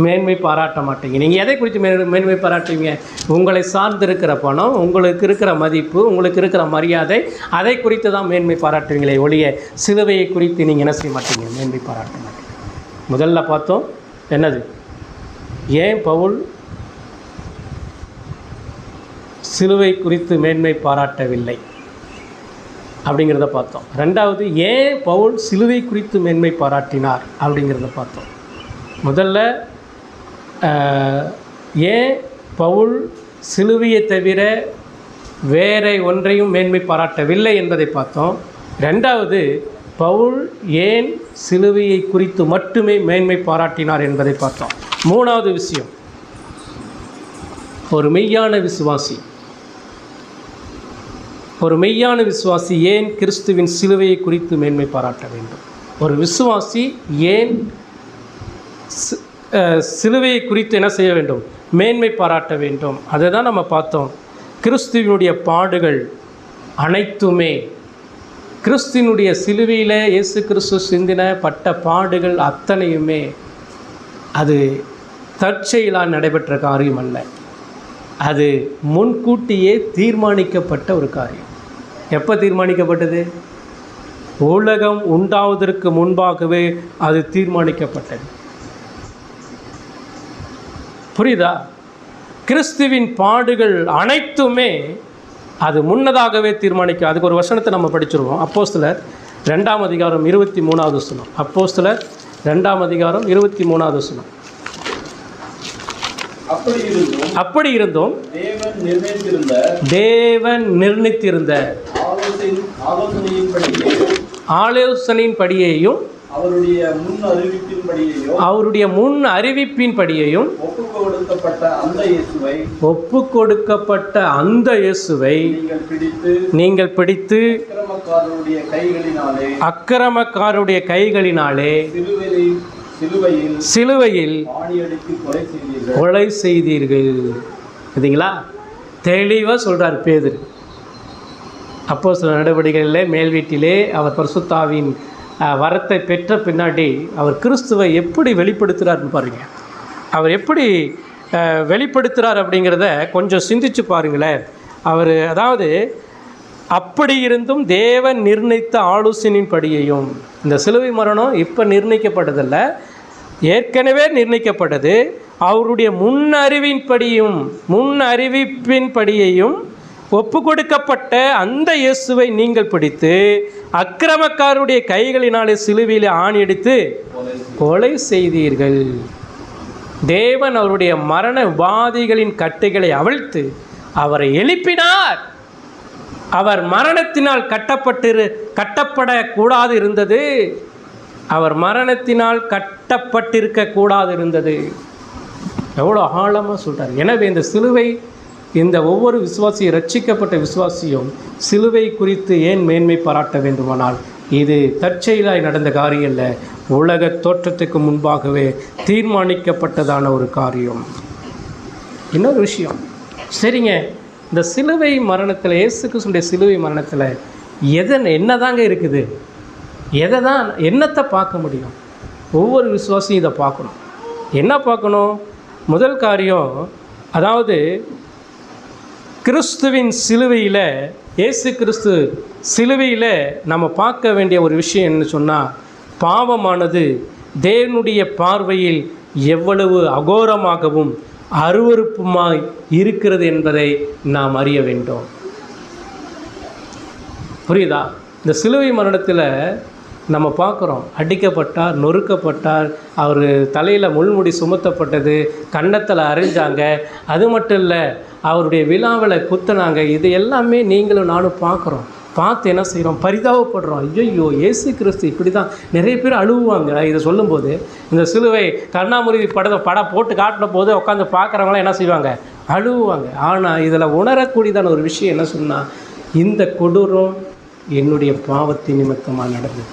மேன்மை பாராட்ட மாட்டீங்க. நீங்கள் எதை குறித்து மேன்மை பாராட்டுவீங்க? உங்களை சார்ந்திருக்கிற பணம், உங்களுக்கு இருக்கிற மதிப்பு, உங்களுக்கு இருக்கிற மரியாதை, அதை குறித்து தான் மேன்மை பாராட்டுவீங்களே ஒழிய சிலுவையை குறித்து நீங்கள் என்ன செய்ய மாட்டீங்க? மேன்மை பாராட்ட மாட்டீங்க. முதல்ல பார்த்தோம் என்னது? ஏன் பவுல் சிலுவை குறித்து மேன்மை பாராட்டவில்லை அப்படிங்கிறத பார்த்தோம். ரெண்டாவது, ஏன் பவுல் சிலுவை குறித்து மேன்மை பாராட்டினார் அப்படிங்கிறத பார்த்தோம். முதல்ல ஏன் பவுல் சிலுவையை தவிர வேற ஒன்றையும் மேன்மை பாராட்டவில்லை என்பதை பார்த்தோம். ரெண்டாவது, பவுல் ஏன் சிலுவையை குறித்து மட்டுமே மேன்மை பாராட்டினார் என்பதை பார்த்தோம். மூணாவது விஷயம், ஒரு மெய்யான விசுவாசி ஏன் கிறிஸ்துவின் சிலுவையை குறித்து மேன்மை பாராட்ட வேண்டும்? ஒரு விசுவாசி ஏன் சிலுவையை குறித்து என்ன செய்ய வேண்டும்? மேன்மை பாராட்ட வேண்டும். அதை தான் நம்ம பார்த்தோம். கிறிஸ்துவினுடைய பாடுகள் அனைத்துமே, கிறிஸ்துவினுடைய சிலுவையில் இயேசு கிறிஸ்து சிந்தின பட்ட பாடுகள் அத்தனையுமே அது தற்செயலாக நடைபெற்ற காரியம் அல்ல. அது முன்கூட்டியே தீர்மானிக்கப்பட்ட ஒரு காரியம். எப்போ தீர்மானிக்கப்பட்டது? உலகம் உண்டாவதற்கு முன்பாகவே அது தீர்மானிக்கப்பட்டது. புரியுதா? கிறிஸ்துவின் பாடுகள் அனைத்துமே அது முன்னதாகவே தீர்மானிக்க. அதுக்கு ஒரு வசனத்தை நம்ம படிச்சிருவோம். அப்போஸ்தலர் 2ஆம் அதிகாரம் 23வது வசனம். அப்போஸ்தலர் 2ஆம் அதிகாரம் 23வது வசனம். அப்படி இருந்தும் தேவன் நிர்ணயித்திருந்த ஆலோசனையின்படியேயும் அவருடைய முன் அறிவிப்பின்படியேயும் ஒப்பு கொடுக்கப்பட்ட அந்த இயேசுவை நீங்கள் பிடித்து அக்கிரமக்காரருடைய கைகளினாலே சிலுவையில் கொலை செய்தீர்கள். சரிங்களா? தெளிவாக சொல்கிறார் பேதுரு. அப்போஸ்தலர் நடவடிக்கைகளிலே மேல் வீட்டிலே அவர் பரிசுத்தாவின் வரத்தை பெற்ற பின்னாடி அவர் கிறிஸ்துவை எப்படி வெளிப்படுத்துகிறார்னு பாருங்கள். அவர் எப்படி வெளிப்படுத்துகிறார் அப்படிங்கிறத கொஞ்சம் சிந்திச்சு பாருங்களேன். அவர் அதாவது அப்படி இருந்தும் தேவன் நிர்ணயித்த ஆலோசனையின்படியையும், இந்த சிலுவை மரணம் இப்போ நிர்ணயிக்கப்பட்டதில்ல, ஏற்கனவே நிர்ணயிக்கப்பட்டது. அவருடைய முன் அறிவிப்பின்படியையும் ஒப்பு கொடுக்கப்பட்ட அந்த இயேசுவை நீங்கள் பிடித்து அக்கிரமக்காரருடைய கைகளினாலே சிலுவையில் ஆணியடித்து கொலை செய்தீர்கள். தேவன் அவருடைய மரண உபாதிகளின் கட்டைகளை அவிழ்த்து அவரை எழுப்பினார். அவர் மரணத்தினால் கட்டப்படக்கூடாது இருந்தது. அவர் மரணத்தினால் கட்டப்பட்டிருக்க கூடாது இருந்தது. எவ்வளோ ஆழமாக சொல்கிறார். எனவே இந்த சிலுவை, இந்த ஒவ்வொரு விசுவாசியும், ரட்சிக்கப்பட்ட விசுவாசியும் சிலுவை குறித்து ஏன் மேன்மை பாராட்ட வேண்டுமானால், இது தற்செயலாய் நடந்த காரியம் இல்லை, உலக தோற்றத்துக்கு முன்பாகவே தீர்மானிக்கப்பட்டதான ஒரு காரியம். இன்னொரு விஷயம், சரிங்க, இந்த சிலுவை மரணத்தில், இயேசு கிறிஸ்துவின் சிலுவை மரணத்தில் என்னதாங்க இருக்குது? என்னத்தை பார்க்க முடியும்? ஒவ்வொரு விசுவாசியும் இதை பார்க்கணும். என்ன பார்க்கணும்? முதல் காரியம், அதாவது கிறிஸ்துவின் சிலுவையில், இயேசு கிறிஸ்து சிலுவையில் நம்ம பார்க்க வேண்டிய ஒரு விஷயம் என்ன சொன்னால், பாவமானது தேவனுடைய பார்வையில் எவ்வளவு அகோரமாகவும் அருவருப்புமாய் இருக்கிறது என்பதை நாம் அறிய வேண்டும். புரியுதா? இந்த சிலுவை மரணத்தில் நம்ம பார்க்குறோம், அடிக்கப்பட்டார், நொறுக்கப்பட்டார், அவர் தலையில் முள்முடி சுமத்தப்பட்டது, கன்னத்தில் அரைஞ்சாங்க, அது மட்டும் இல்லை அவருடைய விழாவில் குத்துனாங்க. இது எல்லாமே நீங்களும் நானும் பார்க்குறோம். பார்த்து என்ன செய்கிறோம்? பரிதாபப்படுறோம். ஐயோ, இயேசு கிறிஸ்து இப்படி தான். நிறைய பேர் அழுவாங்க இதை சொல்லும்போது. இந்த சிலுவை கருணாமூர்த்தி படம் போட்டு காட்டின போது உட்காந்து பார்க்குறவங்களாம் என்ன செய்வாங்க? அழுவாங்க. ஆனால் இதில் உணரக்கூடியதான ஒரு விஷயம் என்ன சொன்னால், இந்த கொடூரம் என்னுடைய பாவத்தின் நிமித்தமாக நடந்தது.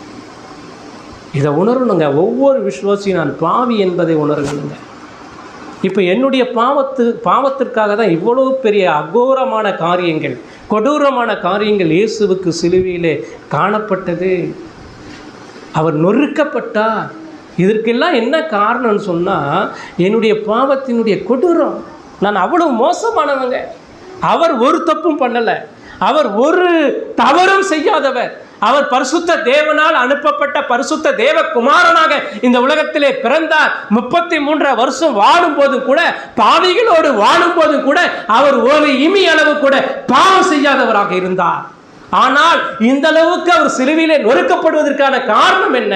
இதை உணரணுங்க. ஒவ்வொரு விசுவாசியும் நான் பாவி என்பதை உணரணுங்க. இப்போ என்னுடைய பாவத்திற்காக தான் இவ்வளவு பெரிய அகோரமான காரியங்கள், கொடூரமான காரியங்கள் இயேசுவுக்கு சிலுவையிலே காணப்பட்டது. அவர் நொறுக்கப்பட்டார். இதற்கெல்லாம் என்ன காரணம்னு சொன்னால், என்னுடைய பாவத்தினுடைய கொடூரம். நான் அவ்வளவு மோசமானவங்க. அவர் ஒரு தப்பும் பண்ணலை, அவர் ஒரு தவறும் செய்யாதவர். அவர் பரிசுத்த தேவனால் அனுப்பப்பட்ட பரிசுத்த தேவகுமாரனாக இந்த உலகத்திலே பிறந்தார். 33 வருஷம் வாழும் போதும் கூட, பாவிகளோடு வாழும் போதும் கூட அவர் ஒரு இமி அளவு கூட பாவம் செய்யாதவராக இருந்தார். ஆனால் இந்த அளவுக்கு அவர் சிலுவையிலே நொறுக்கப்படுவதற்கான காரணம் என்ன?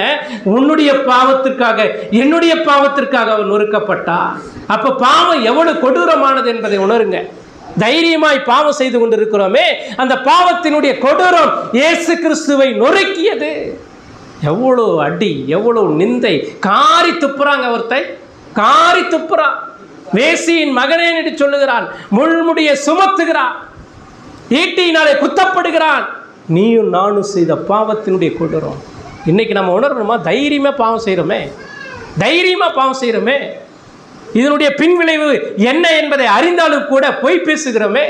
உன்னுடைய பாவத்திற்காக, என்னுடைய பாவத்திற்காக அவர் நொறுக்கப்பட்டார். அப்ப பாவம் எவ்வளவு கொடூரமானது என்பதை உணருங்க. தைரியமாய் பாவம் செய்து கொண்டிருக்கிறோமே, அந்த பாவத்தினுடைய கொடூரம் இயேசு கிறிஸ்துவை நொறுக்கியது. எவ்வளோ அடி, எவ்வளோ நிந்தை. காரி துப்புறாங்க, ஒருத்தை காரி துப்புறான். வேசியின் மகனே என்று சொல்லுகிறான், முள்முடிய சுமத்துகிறான், ஈட்டியினாலே குத்தப்படுகிறான். நீயும் நானும் செய்த பாவத்தினுடைய கொடூரம் இன்னைக்கு நம்ம உணரணுமா? தைரியமாக பாவம் செய்கிறோமே, தைரியமாக பாவம் செய்கிறோமே. இதனுடைய பின்விளைவு என்ன என்பதை அறிந்தாலும் கூட பொய் பேசுகிறோமே.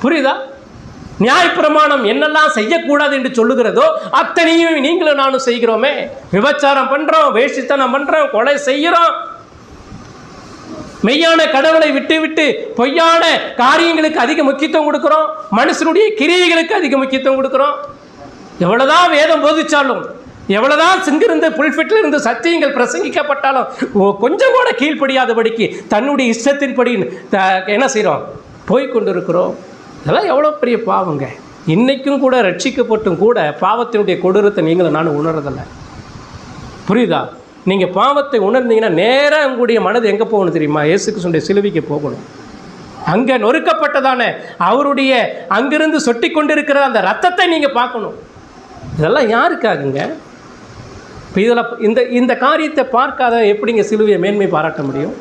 புரியுதா? நியாயப்பிரமாணம் என்னெல்லாம் செய்யக்கூடாது என்று சொல்லுகிறதோ அத்தனையும் நீங்களும் நானும் செய்கிறோமே. விபச்சாரம் பண்றோம், வேசித்தனம் பண்றோம், கொலை செய்கிறோம், மெய்யான கடவுளை விட்டு விட்டு பொய்யான காரியங்களுக்கு அதிக முக்கியத்துவம் கொடுக்கிறோம், மனுஷனுடைய கிரியைகளுக்கு அதிக முக்கியத்துவம் கொடுக்கிறோம். எவ்வளவுதான் வேதம் போதிச்சாலும், எவ்வளவுதான் சிங்கிருந்து புல்ஃபிட்டில் இருந்து சத்தியங்கள் பிரசங்கிக்கப்பட்டாலும் கொஞ்சம் கூட கீழ்ப்படியாதபடிக்கு தன்னுடைய இஷ்டத்தின்படி என்ன செய்கிறோம்? போய்கொண்டிருக்கிறோம். இதெல்லாம் எவ்வளோ பெரிய பாவங்க. இன்றைக்கும் கூட ரட்சிக்கப்பட்டும் கூட பாவத்தினுடைய கொடூரத்தை நீங்களும் நானும் உணர்றதில்லை. புரியுதா? நீங்கள் பாவத்தை உணர்ந்தீங்கன்னா நேராக உங்களுடைய மனது எங்கே போகணும் தெரியுமா? இயேசு கிறிஸ்துவின் சிலுவைக்கு போகணும். அங்கே நொறுக்கப்பட்டதான அவருடைய அங்கிருந்து சொட்டி கொண்டிருக்கிற அந்த ரத்தத்தை நீங்கள் பார்க்கணும். இதெல்லாம் யாருக்காகுங்க? இப்போ இதில் இந்த காரியத்தை பார்க்காத எப்படிங்க சிலுவையை மேன்மை பாராட்ட முடியும்?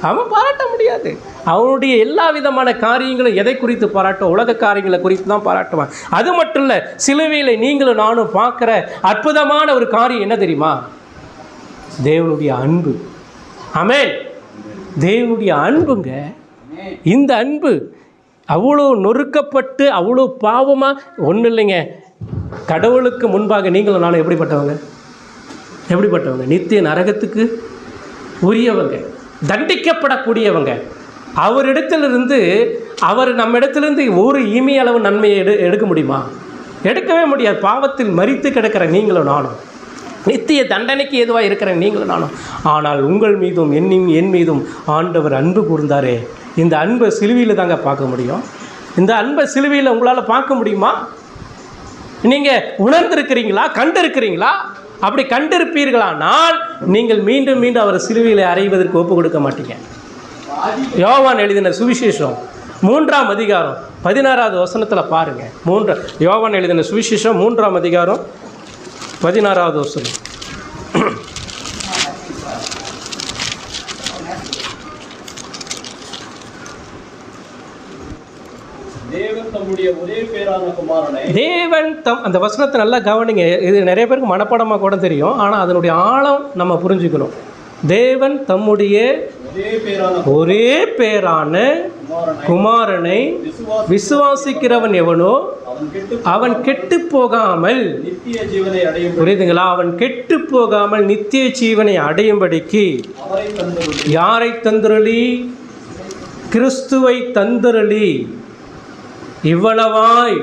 அவன் பாராட்ட முடியாது. அவனுடைய எல்லா விதமான காரியங்களும் எதை குறித்து பாராட்ட? உலக காரியங்களை குறித்து தான் பாராட்டுவான். அது மட்டும் இல்லை, சிலுவையில் நீங்களும் நானும் பார்க்குற அற்புதமான ஒரு காரியம் என்ன தெரியுமா? தேவனுடைய அன்பு. ஆமென். தேவனுடைய அன்புங்க. இந்த அன்பு அவ்வளோ நொறுக்கப்பட்டு அவ்வளோ பாவமாக ஒன்றும் இல்லைங்க. கடவுளுக்கு முன்பாக நீங்களும் நானும் எப்படிப்பட்டவங்க? நித்திய நரகத்துக்கு உரியவங்க, தண்டிக்கப்படக்கூடியவங்க. அவரிடத்திலிருந்து, அவர் நம்ம இடத்திலிருந்து ஒரு இமி அளவு நன்மையை எடுக்க முடியுமா? எடுக்கவே முடியாது. பாவத்தில் மரித்து கிடக்கிற நீங்களும் நானும், நித்திய தண்டனைக்கு ஏதுவாக இருக்கிற நீங்களும் நானும். ஆனால் உங்கள் மீதும் என் மீதும் ஆண்டவர் அன்பு கூர்ந்தாரே. இந்த அன்பை சிலுவையில் தாங்க பார்க்க முடியும். இந்த அன்பை சிலுவையில் உங்களால் பார்க்க முடியுமா? நீங்கள் உணர்ந்திருக்கிறீங்களா? கண்டிருக்கிறீங்களா? அப்படி கண்டிருப்பீர்களானால் நீங்கள் மீண்டும் மீண்டும் அவர் சிலுவையில் அறைவதற்கு ஒப்பு கொடுக்க மாட்டீங்க. யோவான் எழுதின சுவிசேஷம் 3ஆம் அதிகாரம் 16வது வசனத்தில் பாருங்கள். யோவான் எழுதின சுவிசேஷம் 3ஆம் அதிகாரம் 16வது வசனம். தேவன் தம்முடைய ஒரே பேரான குமாரனை, தேவன் அந்த வசனத்தை நல்லா கவனிங்க. இது நிறைய பேருக்கு மனப்பாடமாக கூட தெரியும், ஆனால் அதனுடைய ஆழம் நம்ம புரிஞ்சுக்கணும். தேவன் தம்முடைய ஒரே பேரான குமாரனை விசுவாசிக்கிறவன் எவனோ அவன் கெட்டு போகாமல், புரியுதுங்களா, அவன் கெட்டு போகாமல் நித்திய ஜீவனை அடையும்படிக்கு யாரை தந்தருளி? கிறிஸ்துவை தந்தருளி இவ்வளவாய்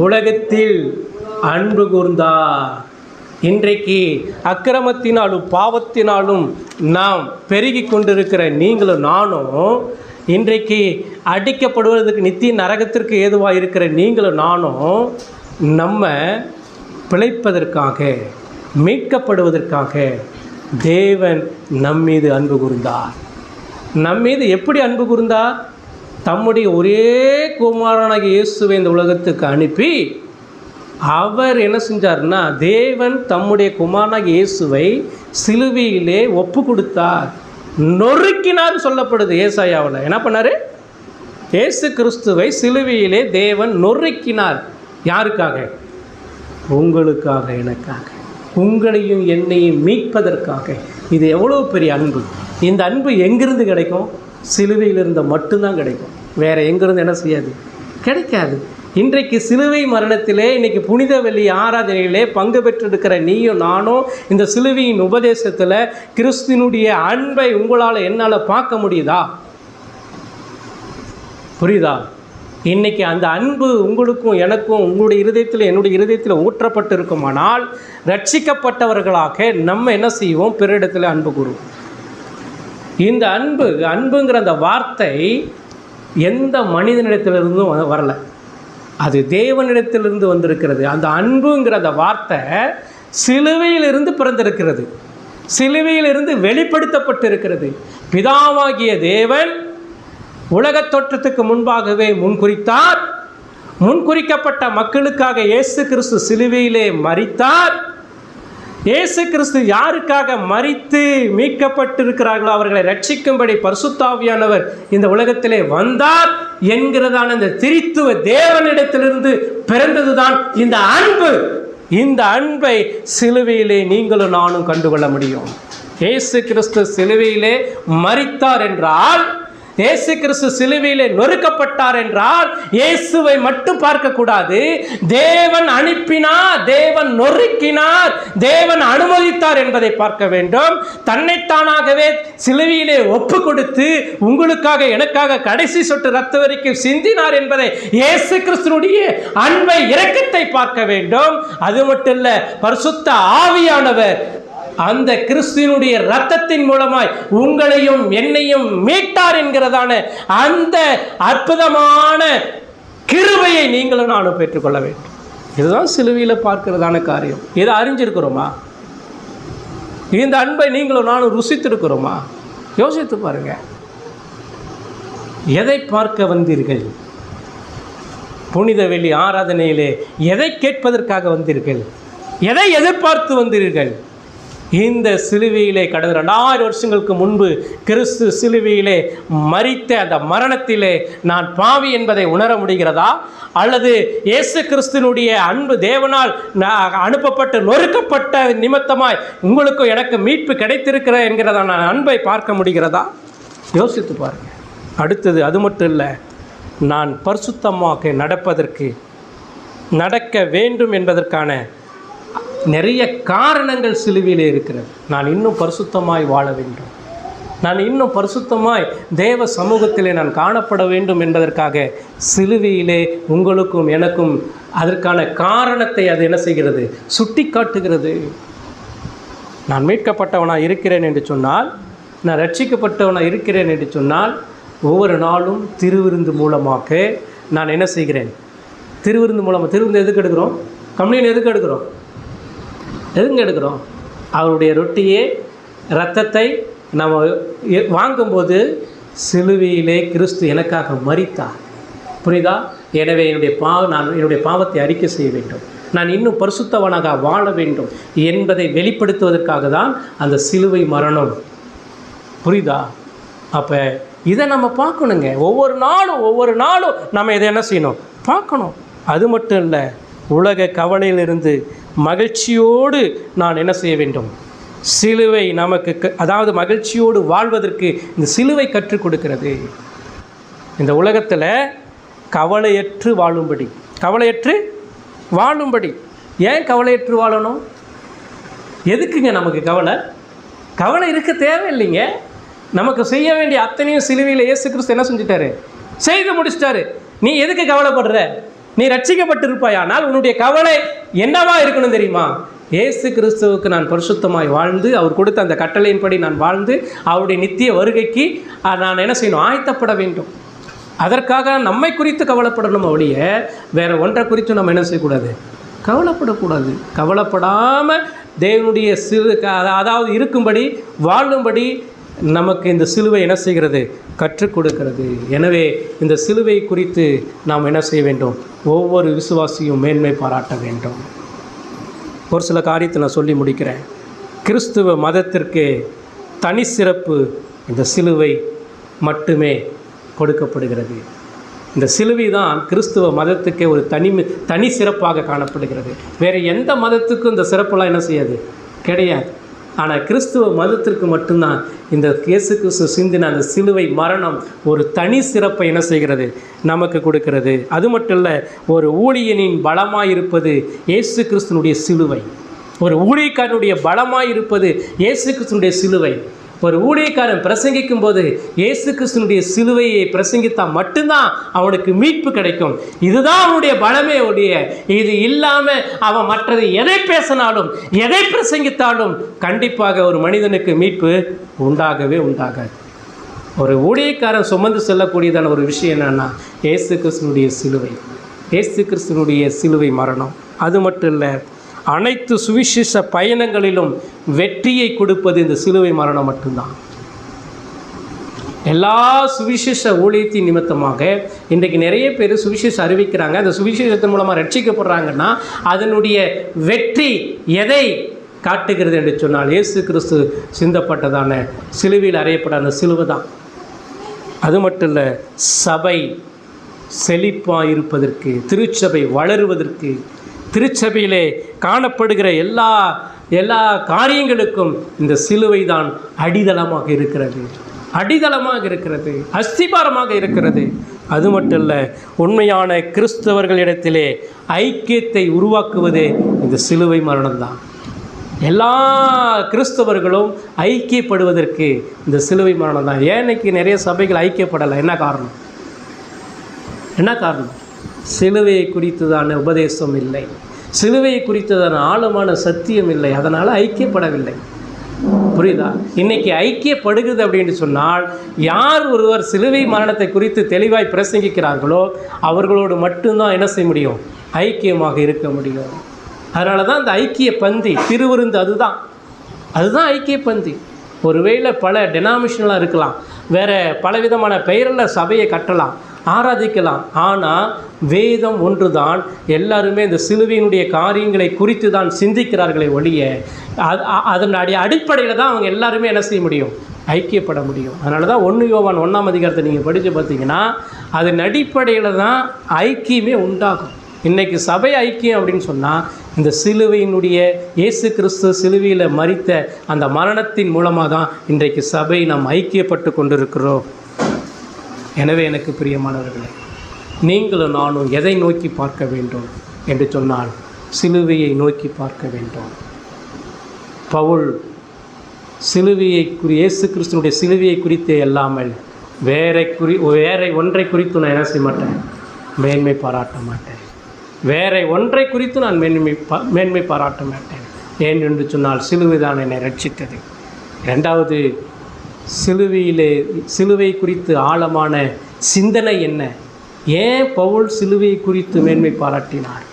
உலகத்தில் அன்பு கூர்ந்தார். இன்றைக்கு அக்கிரமத்தினாலும் பாவத்தினாலும் நாம் பெருகி கொண்டிருக்கிற நீங்களும் நானும், இன்றைக்கு அடிக்கப்படுவதற்கு நித்திய நரகத்திற்கு ஏதுவாக இருக்கிற நீங்களும் நானும், நம்ம பிழைப்பதற்காக, மீட்கப்படுவதற்காக தேவன் நம்மீது அன்பு கூர்ந்தார். நம்மீது எப்படி அன்பு கூர்ந்தார்? தம்முடைய ஒரே குமாரனாகிய இயேசுவை இந்த உலகத்துக்கு அனுப்பி அவர் என்ன செஞ்சார்னா, தேவன் தம்முடைய குமாரனாகிய இயேசுவை சிலுவையிலே ஒப்பு கொடுத்தார், நொறுக்கினார் சொல்லப்படுது ஏசாயாவில். என்ன பண்ணார்? இயேசு கிறிஸ்துவை சிலுவையிலே தேவன் நொறுக்கினார். யாருக்காக? உங்களுக்காக, எனக்காக, உங்களையும் என்னையும் மீட்பதற்காக. இது எவ்வளோ பெரிய அன்பு! இந்த அன்பு எங்கிருந்து கிடைக்கும்? சிலுவையிலிருந்து மட்டும்தான் கிடைக்கும். வேறு எங்கிருந்து என்ன செய்யாது? கிடைக்காது. இன்றைக்கு சிலுவை மரணத்திலே, இன்றைக்கி புனித வெள்ளி ஆராதனையிலே பங்கு பெற்றிருக்கிற நீயும் நானும் இந்த சிலுவையின் உபதேசத்தில் கிறிஸ்துவினுடைய அன்பை உங்களால் என்னால் பார்க்க முடியுதா? புரியுதா? இன்றைக்கி அந்த அன்பு உங்களுக்கும் எனக்கும் உங்களுடைய இருதயத்தில் என்னுடைய இருதயத்தில் ஊற்றப்பட்டு இருக்குமானால் ரட்சிக்கப்பட்டவர்களாக நம்ம என்ன செய்வோம்? பிறரிடத்தில் அன்பு கூறுவோம். இந்த அன்புங்கிற அந்த வார்த்தை எந்த மனிதனிடத்திலிருந்தும் வரலை, அது தேவனிடத்திலிருந்து வந்திருக்கிறது. அந்த அன்புங்கிற அந்த வார்த்தை சிலுவையிலிருந்து பிறந்திருக்கிறது, சிலுவையிலிருந்து வெளிப்படுத்தப்பட்டிருக்கிறது. பிதாவாகிய தேவன் உலகத் தோற்றத்துக்கு முன்பாகவே முன்குறித்தார். முன்குறிக்கப்பட்ட மக்களுக்காக இயேசு கிறிஸ்து சிலுவையிலே மரித்தார். இயேசு கிறிஸ்து யாருக்காக மரித்து மீட்கப்பட்டிருக்கிறார்களோ அவர்களை ரட்சிக்கும்படி பரிசுத்தாவியானவர் இந்த உலகத்திலே வந்தார் என்கிறதான இந்த திரித்துவ தேவனிடத்திலிருந்து பிறந்ததுதான் இந்த அன்பு. இந்த அன்பை சிலுவையிலே நீங்களும் நானும் கண்டுகொள்ள முடியும். இயேசு கிறிஸ்து சிலுவையிலே மரித்தார் என்றால், இயேசு கிறிஸ்து சிலுவையிலே நொறுக்கப்பட்டார் என்றால் இயேசுவை மட்டும் பார்க்கக்கூடாது. தேவன் அனுப்பினார், தேவன் நொறுக்கினார், தேவன் அனுமதித்தார் என்பதை பார்க்க வேண்டும். தன்னைத்தானாகவே சிலுவையிலே ஒப்பு கொடுத்து உங்களுக்காக எனக்காக கடைசி சொட்டு ரத்த வரைக்கும் சிந்தினார் என்பதை, இயேசு கிறிஸ்துனுடைய அன்பை, இரக்கத்தை பார்க்க வேண்டும். அது மட்டும் இல்ல, பரிசுத்த ஆவியானவர் அந்த கிறிஸ்துவினுடைய இரத்தத்தின் மூலமாய் உங்களையும் என்னையும் மீட்டார் என்கிறதான அந்த அற்புதமான கிருபையை நீங்களும் நானும் பெற்றுக்கொள்ள வேண்டும். இதுதான் சிலுவையில் பார்க்கிறதான காரியம். இதை அறிஞ்சிருக்கிறோமா? இந்த அன்பை நீங்களும் நானும் ருசித்திருக்கிறோமா? யோசித்து பாருங்க. எதை பார்க்க வந்தீர்கள்? புனித வெள்ளி ஆராதனையிலே எதை கேட்பதற்காக வந்தீர்கள்? எதை எதிர்பார்த்து வந்தீர்கள்? இந்த சிலுவையிலே கடந்த 2000 வருஷங்களுக்கு முன்பு கிறிஸ்து சிலுவையிலே மரித்த அந்த மரணத்திலே நான் பாவி என்பதை உணர முடிகிறதா? அல்லது இயேசு கிறிஸ்துனுடைய அன்பு தேவனால் அனுப்பப்பட்டு நொறுக்கப்பட்ட நிமித்தமாய் உங்களுக்கும் எனக்கு மீட்பு கிடைத்திருக்கிற என்கிறதான அன்பை பார்க்க முடிகிறதா? யோசித்து பாருங்கள். அடுத்தது அது மட்டும் இல்லை, நான் பரிசுத்தமாக நடக்க வேண்டும் என்பதற்கான நிறைய காரணங்கள் சிலுவையிலே இருக்கிறது. நான் இன்னும் பரிசுத்தமாய் வாழ வேண்டும், நான் இன்னும் பரிசுத்தமாய் தேவ சமூகத்திலே நான் காணப்பட வேண்டும் என்பதற்காக சிலுவையிலே உங்களுக்கும் எனக்கும் அதற்கான காரணத்தை அது என்ன செய்கிறது? சுட்டி காட்டுகிறது. நான் மீட்கப்பட்டவனாக இருக்கிறேன் என்று சொன்னால், நான் ரட்சிக்கப்பட்டவனாக இருக்கிறேன் என்று சொன்னால், ஒவ்வொரு நாளும் திருவிருந்து மூலமாக நான் என்ன செய்கிறேன்? திருவிருந்து எதுக்கு எடுக்கிறோம்? கம்யூனியன் எதுக்கு எடுக்கிறோம்? அவருடைய ரொட்டியே இரத்தத்தை நம்ம வாங்கும்போது சிலுவையிலே கிறிஸ்து எனக்காக மரித்தார். புரியுதா? எனவே நான் என்னுடைய பாவத்தை அறிக்கை செய்ய வேண்டும், நான் இன்னும் பரிசுத்தவனாக வாழ வேண்டும் என்பதை வெளிப்படுத்துவதற்காக தான் அந்த சிலுவை மரணம். புரியுதா? அப்போ இதை நம்ம பார்க்கணுங்க. ஒவ்வொரு நாளும் நம்ம இதை என்ன செய்யணும், பார்க்கணும். அது மட்டும் இல்லை, உலக கவலையிலிருந்து மகிழ்ச்சியோடு நான் என்ன செய்ய வேண்டும், சிலுவை நமக்கு அதாவது மகிழ்ச்சியோடு வாழ்வதற்கு இந்த சிலுவை கற்றுக் கொடுக்கிறது. இந்த உலகத்தில் கவலையற்று வாழும்படி. ஏன் கவலையற்று வாழணும்? எதுக்குங்க நமக்கு கவலை இருக்க தேவையில்லைங்க. நமக்கு செய்ய வேண்டிய அத்தனையும் சிலுவையில் இயேசு கிறிஸ்து என்ன செஞ்சிட்டாரு, செய்து முடிச்சிட்டாரு. நீ எதுக்கு கவலைப்படுற? நீ ரட்சிக்கப்பட்டிருப்பாயானால் உன்னுடைய கவலை என்னவா இருக்கணும் தெரியுமா? இயேசு கிறிஸ்துவுக்கு நான் பரிசுத்தமாய் வாழ்ந்து, அவர் கொடுத்த அந்த கட்டளையின்படி நான் வாழ்ந்து, அவருடைய நித்திய வருகைக்கு நான் என்ன செய்யணும், ஆயத்தப்பட வேண்டும். அதற்காக நம்மை குறித்து கவலைப்படணும் ஒழிய வேறு ஒன்றை குறித்து நம்ம என்ன செய்யக்கூடாது, கவலைப்படக்கூடாது. கவலைப்படாமல் தேவனுடைய அதாவது இருக்கும்படி வாழும்படி நமக்கு இந்த சிலுவை என்ன செய்கிறது, கற்றுக் கொடுக்கிறது. எனவே இந்த சிலுவை குறித்து நாம் என்ன செய்ய வேண்டும், ஒவ்வொரு விசுவாசியும் மேன்மை பாராட்ட வேண்டும். ஒரு சில காரியத்தை நான் சொல்லி முடிக்கிறேன். கிறிஸ்துவ மதத்திற்கு தனி சிறப்பு இந்த சிலுவை மட்டுமே கொடுக்கப்படுகிறது. இந்த சிலுவை தான் கிறிஸ்துவ மதத்துக்கே ஒரு தனி சிறப்பாக காணப்படுகிறது. வேறு எந்த மதத்துக்கும் இந்த சிறப்பெல்லாம் என்ன செய்யாது, கிடையாது. ஆனால் கிறிஸ்துவ மதத்திற்கு மட்டும்தான் இந்த இயேசு கிறிஸ்து சிந்தின அந்த சிலுவை மரணம் ஒரு தனி சிறப்பை என்ன செய்கிறது, நமக்கு கொடுக்கிறது. அது மட்டும் இல்லை, ஒரு ஊழியனின் பலமாக இருப்பது இயேசு கிறிஸ்துனுடைய சிலுவை. ஒரு ஊழியக்காரனுடைய பலமாக இருப்பது இயேசு கிறிஸ்துனுடைய சிலுவை. ஒரு ஊழியக்காரன் பிரசங்கிக்கும் போது இயேசு கிறிஸ்துனுடைய சிலுவையை பிரசங்கித்தால் மட்டும்தான் அவனுக்கு மீட்பு கிடைக்கும். இதுதான் அவனுடைய பலமே ஒழிய இது இல்லாமல் அவன் மற்றது எதை பேசினாலும் எதை பிரசங்கித்தாலும் கண்டிப்பாக ஒரு மனிதனுக்கு மீட்பு உண்டாகவே உண்டாகாது. ஒரு ஊழியக்காரன் சுமந்து செல்லக்கூடியதான ஒரு விஷயம் என்னன்னா இயேசு கிறிஸ்துனுடைய சிலுவை, இயேசு கிறிஸ்துனுடைய சிலுவை மரணம். அது மட்டும் இல்லை, அனைத்து சுவிசேஷ பயணங்களிலும் வெற்றியை கொடுப்பது இந்த சிலுவை மரணம் மட்டும்தான். எல்லா சுவிசேஷ ஊழியத்தின் நிமித்தமாக இன்றைக்கு நிறைய பேர் சுவிசேஷம் அறிவிக்கிறாங்க. அந்த சுவிசேஷத்தின் மூலமாக ரட்சிக்கப்படுறாங்கன்னா அதனுடைய வெற்றி எதை காட்டுகிறது என்று சொன்னால் இயேசு கிறிஸ்து சிந்தப்பட்டதான சிலுவையில் அறையப்பட்ட அந்த சிலுவை தான். அது மட்டும் இல்லை, சபை செழிப்பாக இருப்பதற்கு, திருச்சபை வளருவதற்கு, திருச்சபையிலே காணப்படுகிற எல்லா காரியங்களுக்கும் இந்த சிலுவை தான் அடித்தளமாக இருக்கிறது, அஸ்திபாரமாக இருக்கிறது. அது மட்டும் இல்லை, உண்மையான கிறிஸ்தவர்களிடத்திலே ஐக்கியத்தை உருவாக்குவதே இந்த சிலுவை மரணம்தான். எல்லா கிறிஸ்தவர்களும் ஐக்கியப்படுவதற்கு இந்த சிலுவை மரணம் தான். ஏன் இன்னைக்கு நிறைய சபைகள் ஐக்கியப்படலை? என்ன காரணம்? சிலுவையை குறித்ததான உபதேசம் இல்லை, சிலுவையை குறித்ததான ஆழமான சத்தியம் இல்லை, அதனால் ஐக்கியப்படவில்லை. புரியுதா? இன்னைக்கு ஐக்கியப்படுகிறது அப்படின்னு சொன்னால் யார் ஒருவர் சிலுவை மரணத்தை குறித்து தெளிவாய் பிரசங்கிக்கிறார்களோ அவர்களோடு மட்டும்தான் என்ன செய்ய முடியும், ஐக்கியமாக இருக்க முடியும். அதனால தான் அந்த ஐக்கிய பந்தி திருவிருந்து, அதுதான் ஐக்கிய பந்தி. ஒருவேளை பல டெனாமினேஷனலாக இருக்கலாம், வேறு பலவிதமான பெயரில் சபையை கட்டலாம், ஆராதிக்கலாம். ஆனால் வேதம் ஒன்று தான். எல்லாருமே இந்த சிலுவையினுடைய காரியங்களை குறித்து தான் சிந்திக்கிறார்களே ஒழிய அதனுடைய அடிப்படையில் தான் அவங்க எல்லாருமே என்ன செய்ய முடியும், ஐக்கியப்பட முடியும். அதனால தான் 1 யோவான் 1ஆம் அதிகாரத்தை நீங்கள் படித்து பார்த்தீங்கன்னா அதன் அடிப்படையில் தான் ஐக்கியமே உண்டாகும். இன்றைக்கி சபை ஐக்கியம் அப்படின்னு சொன்னால் இந்த சிலுவையினுடைய இயேசு கிறிஸ்து சிலுவையில் மரித்த அந்த மரணத்தின் மூலமாக தான் இன்றைக்கு சபை நாம் ஐக்கியப்பட்டு கொண்டிருக்கிறோம். எனவே எனக்கு பிரியமானவர்களே, நீங்களும் நானும் எதை நோக்கி பார்க்க வேண்டும் என்று சொன்னால் சிலுவையை நோக்கி பார்க்க வேண்டும். பவுல் இயேசு கிறிஸ்துனுடைய சிலுவையை குறித்தே அல்லாமல் வேற ஒன்றை குறித்து நான் என்ன செய்ய மாட்டேன், மேன்மை பாராட்ட மாட்டேன். வேற ஒன்றை குறித்து நான் மேன்மை பாராட்ட மாட்டேன். ஏன் என்று சொன்னால் சிலுவை தான் என்னை ரட்சித்தது. இரண்டாவது, சிலுவை குறித்து ஆழமான சிந்தனை என்ன, ஏன் பவுல் சிலுவை குறித்து மேன்மை பாராட்டினார்?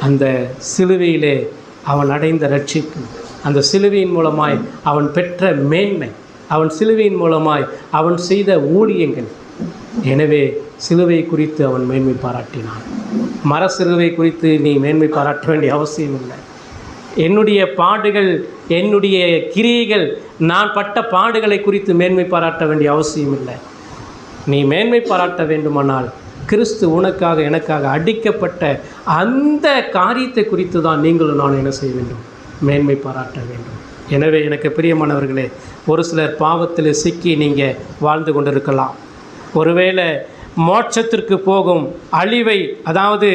அந்த சிலுவையிலே அவன் அடைந்த ரட்சிப்பு, அந்த சிலுவையின் மூலமாய் அவன் பெற்ற மேன்மை, அவன் சிலுவையின் மூலமாய் அவன் செய்த ஊழியங்கள். எனவே சிலுவை குறித்து அவன் மேன்மை பாராட்டினான். மர சிலுவை குறித்து நீ மேன்மை பாராட்ட வேண்டிய அவசியம் இல்லை. என்னுடைய பாடுகள், என்னுடைய கிரியைகள், நான் பட்ட பாடுகளை குறித்து மேன்மை பாராட்ட வேண்டிய அவசியம் இல்லை. நீ மேன்மை பாராட்ட வேண்டுமானால் கிறிஸ்து உனக்காக எனக்காக அடிக்கப்பட்ட அந்த காரியத்தை குறித்து தான் நீங்களும் நான் என்ன செய்ய வேண்டும்? மேன்மை பாராட்ட வேண்டும். எனவே எனக்கு பிரியமானவர்களே, ஒரு சிலர் பாவத்தில் சிக்கி நீங்கள் வாழ்ந்து கொண்டிருக்கலாம். ஒருவேளை மோட்சத்திற்கு போகும் அழிவை, அதாவது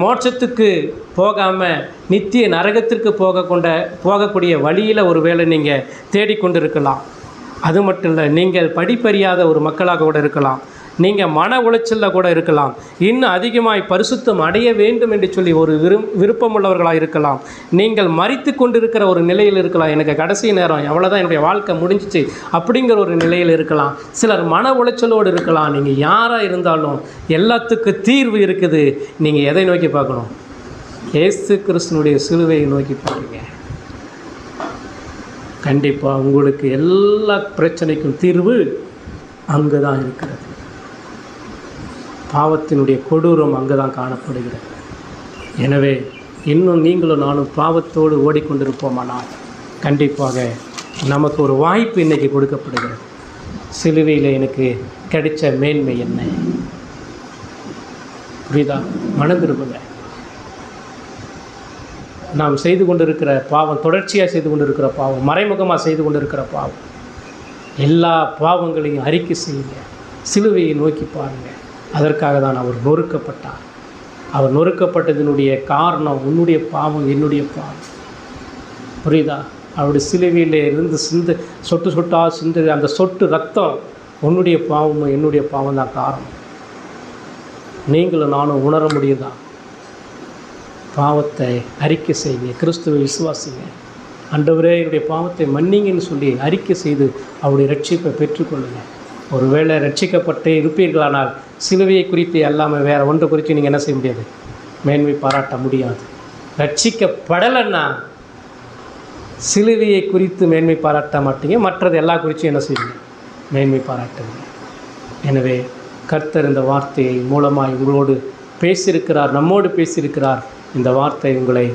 மோட்சத்துக்கு போகாமல் நித்திய நரகத்திற்கு போகக்கூடிய வழியில் ஒருவேளை நீங்கள் தேடிக்கொண்டிருக்கலாம். அது மட்டும் இல்லை, நீங்கள் படிப்பறியாத ஒரு மக்களாக கூட இருக்கலாம். நீங்கள் மன உளைச்சலில் கூட இருக்கலாம். இன்னும் அதிகமாய் பரிசுத்தம் அடைய வேண்டும் என்று சொல்லி ஒரு விருப்பமுள்ளவர்களாக இருக்கலாம். நீங்கள் மரித்து கொண்டிருக்கிற ஒரு நிலையில் இருக்கலாம். எனக்கு கடைசி நேரம், எவ்வளோதான் என்னுடைய வாழ்க்கை முடிஞ்சிச்சு அப்படிங்கிற ஒரு நிலையில் இருக்கலாம். சிலர் மன உளைச்சலோடு இருக்கலாம். நீங்கள் யாராக இருந்தாலும் எல்லாத்துக்கும் தீர்வு இருக்குது. நீங்கள் எதை நோக்கி பார்க்கணும்? இயேசு கிறிஸ்துனுடைய சிலுவையை நோக்கி பாருங்க. கண்டிப்பாக உங்களுக்கு எல்லா பிரச்சனைக்கும் தீர்வு அங்கே தான் இருக்கிறது. பாவத்தினுடைய கொடூரம் அங்கே தான் காணப்படுகிறது. எனவே இன்னும் நீங்களும் நானும் பாவத்தோடு ஓடிக்கொண்டிருப்போமானால் கண்டிப்பாக நமக்கு ஒரு வாய்ப்பு இன்றைக்கி கொடுக்கப்படுகிறது. சிலுவையில் எனக்கு கிடைச்ச மேன்மை என்ன? புரியுதா? மனந்திருப்புங்க. நாம் செய்து கொண்டிருக்கிற பாவம், தொடர்ச்சியாக செய்து கொண்டிருக்கிற பாவம், மறைமுகமாக செய்து கொண்டிருக்கிற பாவம், எல்லா பாவங்களையும் அறிக்கை செய்யுங்க. சிலுவையை நோக்கி பாருங்கள். அதற்காக தான் அவர் நொறுக்கப்பட்டார். அவர் நொறுக்கப்பட்டதனுடைய காரணம் உன்னுடைய பாவம், என்னுடைய பாவம். புரியுதா? அவருடைய சிலுவையில் இருந்து சொட்டு சொட்டாக சிந்து அந்த சொட்டு ரத்தம் உன்னுடைய பாவமும் என்னுடைய பாவம் தான் காரணம். நீங்களும் நானும் உணர முடியுதா? பாவத்தை அறிக்கை செய்யுங்க. கிறிஸ்துவை விசுவாசிங்க. ஆண்டவரே என்னுடைய பாவத்தை மன்னிங்கன்னு சொல்லி அறிக்கை செய்து அவருடைய ரட்சிப்பை பெற்றுக்கொள்ளுங்கள். ஒருவேளை ரட்சிக்கப்பட்டு இருப்பீர்களானால் சிலுவையை குறித்து எல்லாமே வேறு ஒன்று குறித்து நீங்கள் என்ன செய்ய முடியாது? மேன்மை பாராட்ட முடியாது. ரட்சிக்கப்படலைன்னா சிலுவையை குறித்து மேன்மை பாராட்ட மாட்டீங்க. மற்றது எல்லா குறித்தும் என்ன செய்வீங்க? மேன்மை பாராட்டுங்க. எனவே கர்த்தர் இந்த வார்த்தையை மூலமாக உங்களோடு பேசியிருக்கிறார், நம்மோடு பேசியிருக்கிறார். இந்த வார்த்தை உங்களை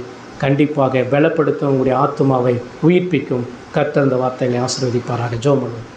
கண்டிப்பாக பலப்படுத்தும், உங்களுடைய ஆத்துமாவை உயிர்ப்பிக்கும். கர்த்தர் இந்த வார்த்தைகளை ஆசீர்வதிப்பாராக. ஜெபம் பண்ணுவோம்.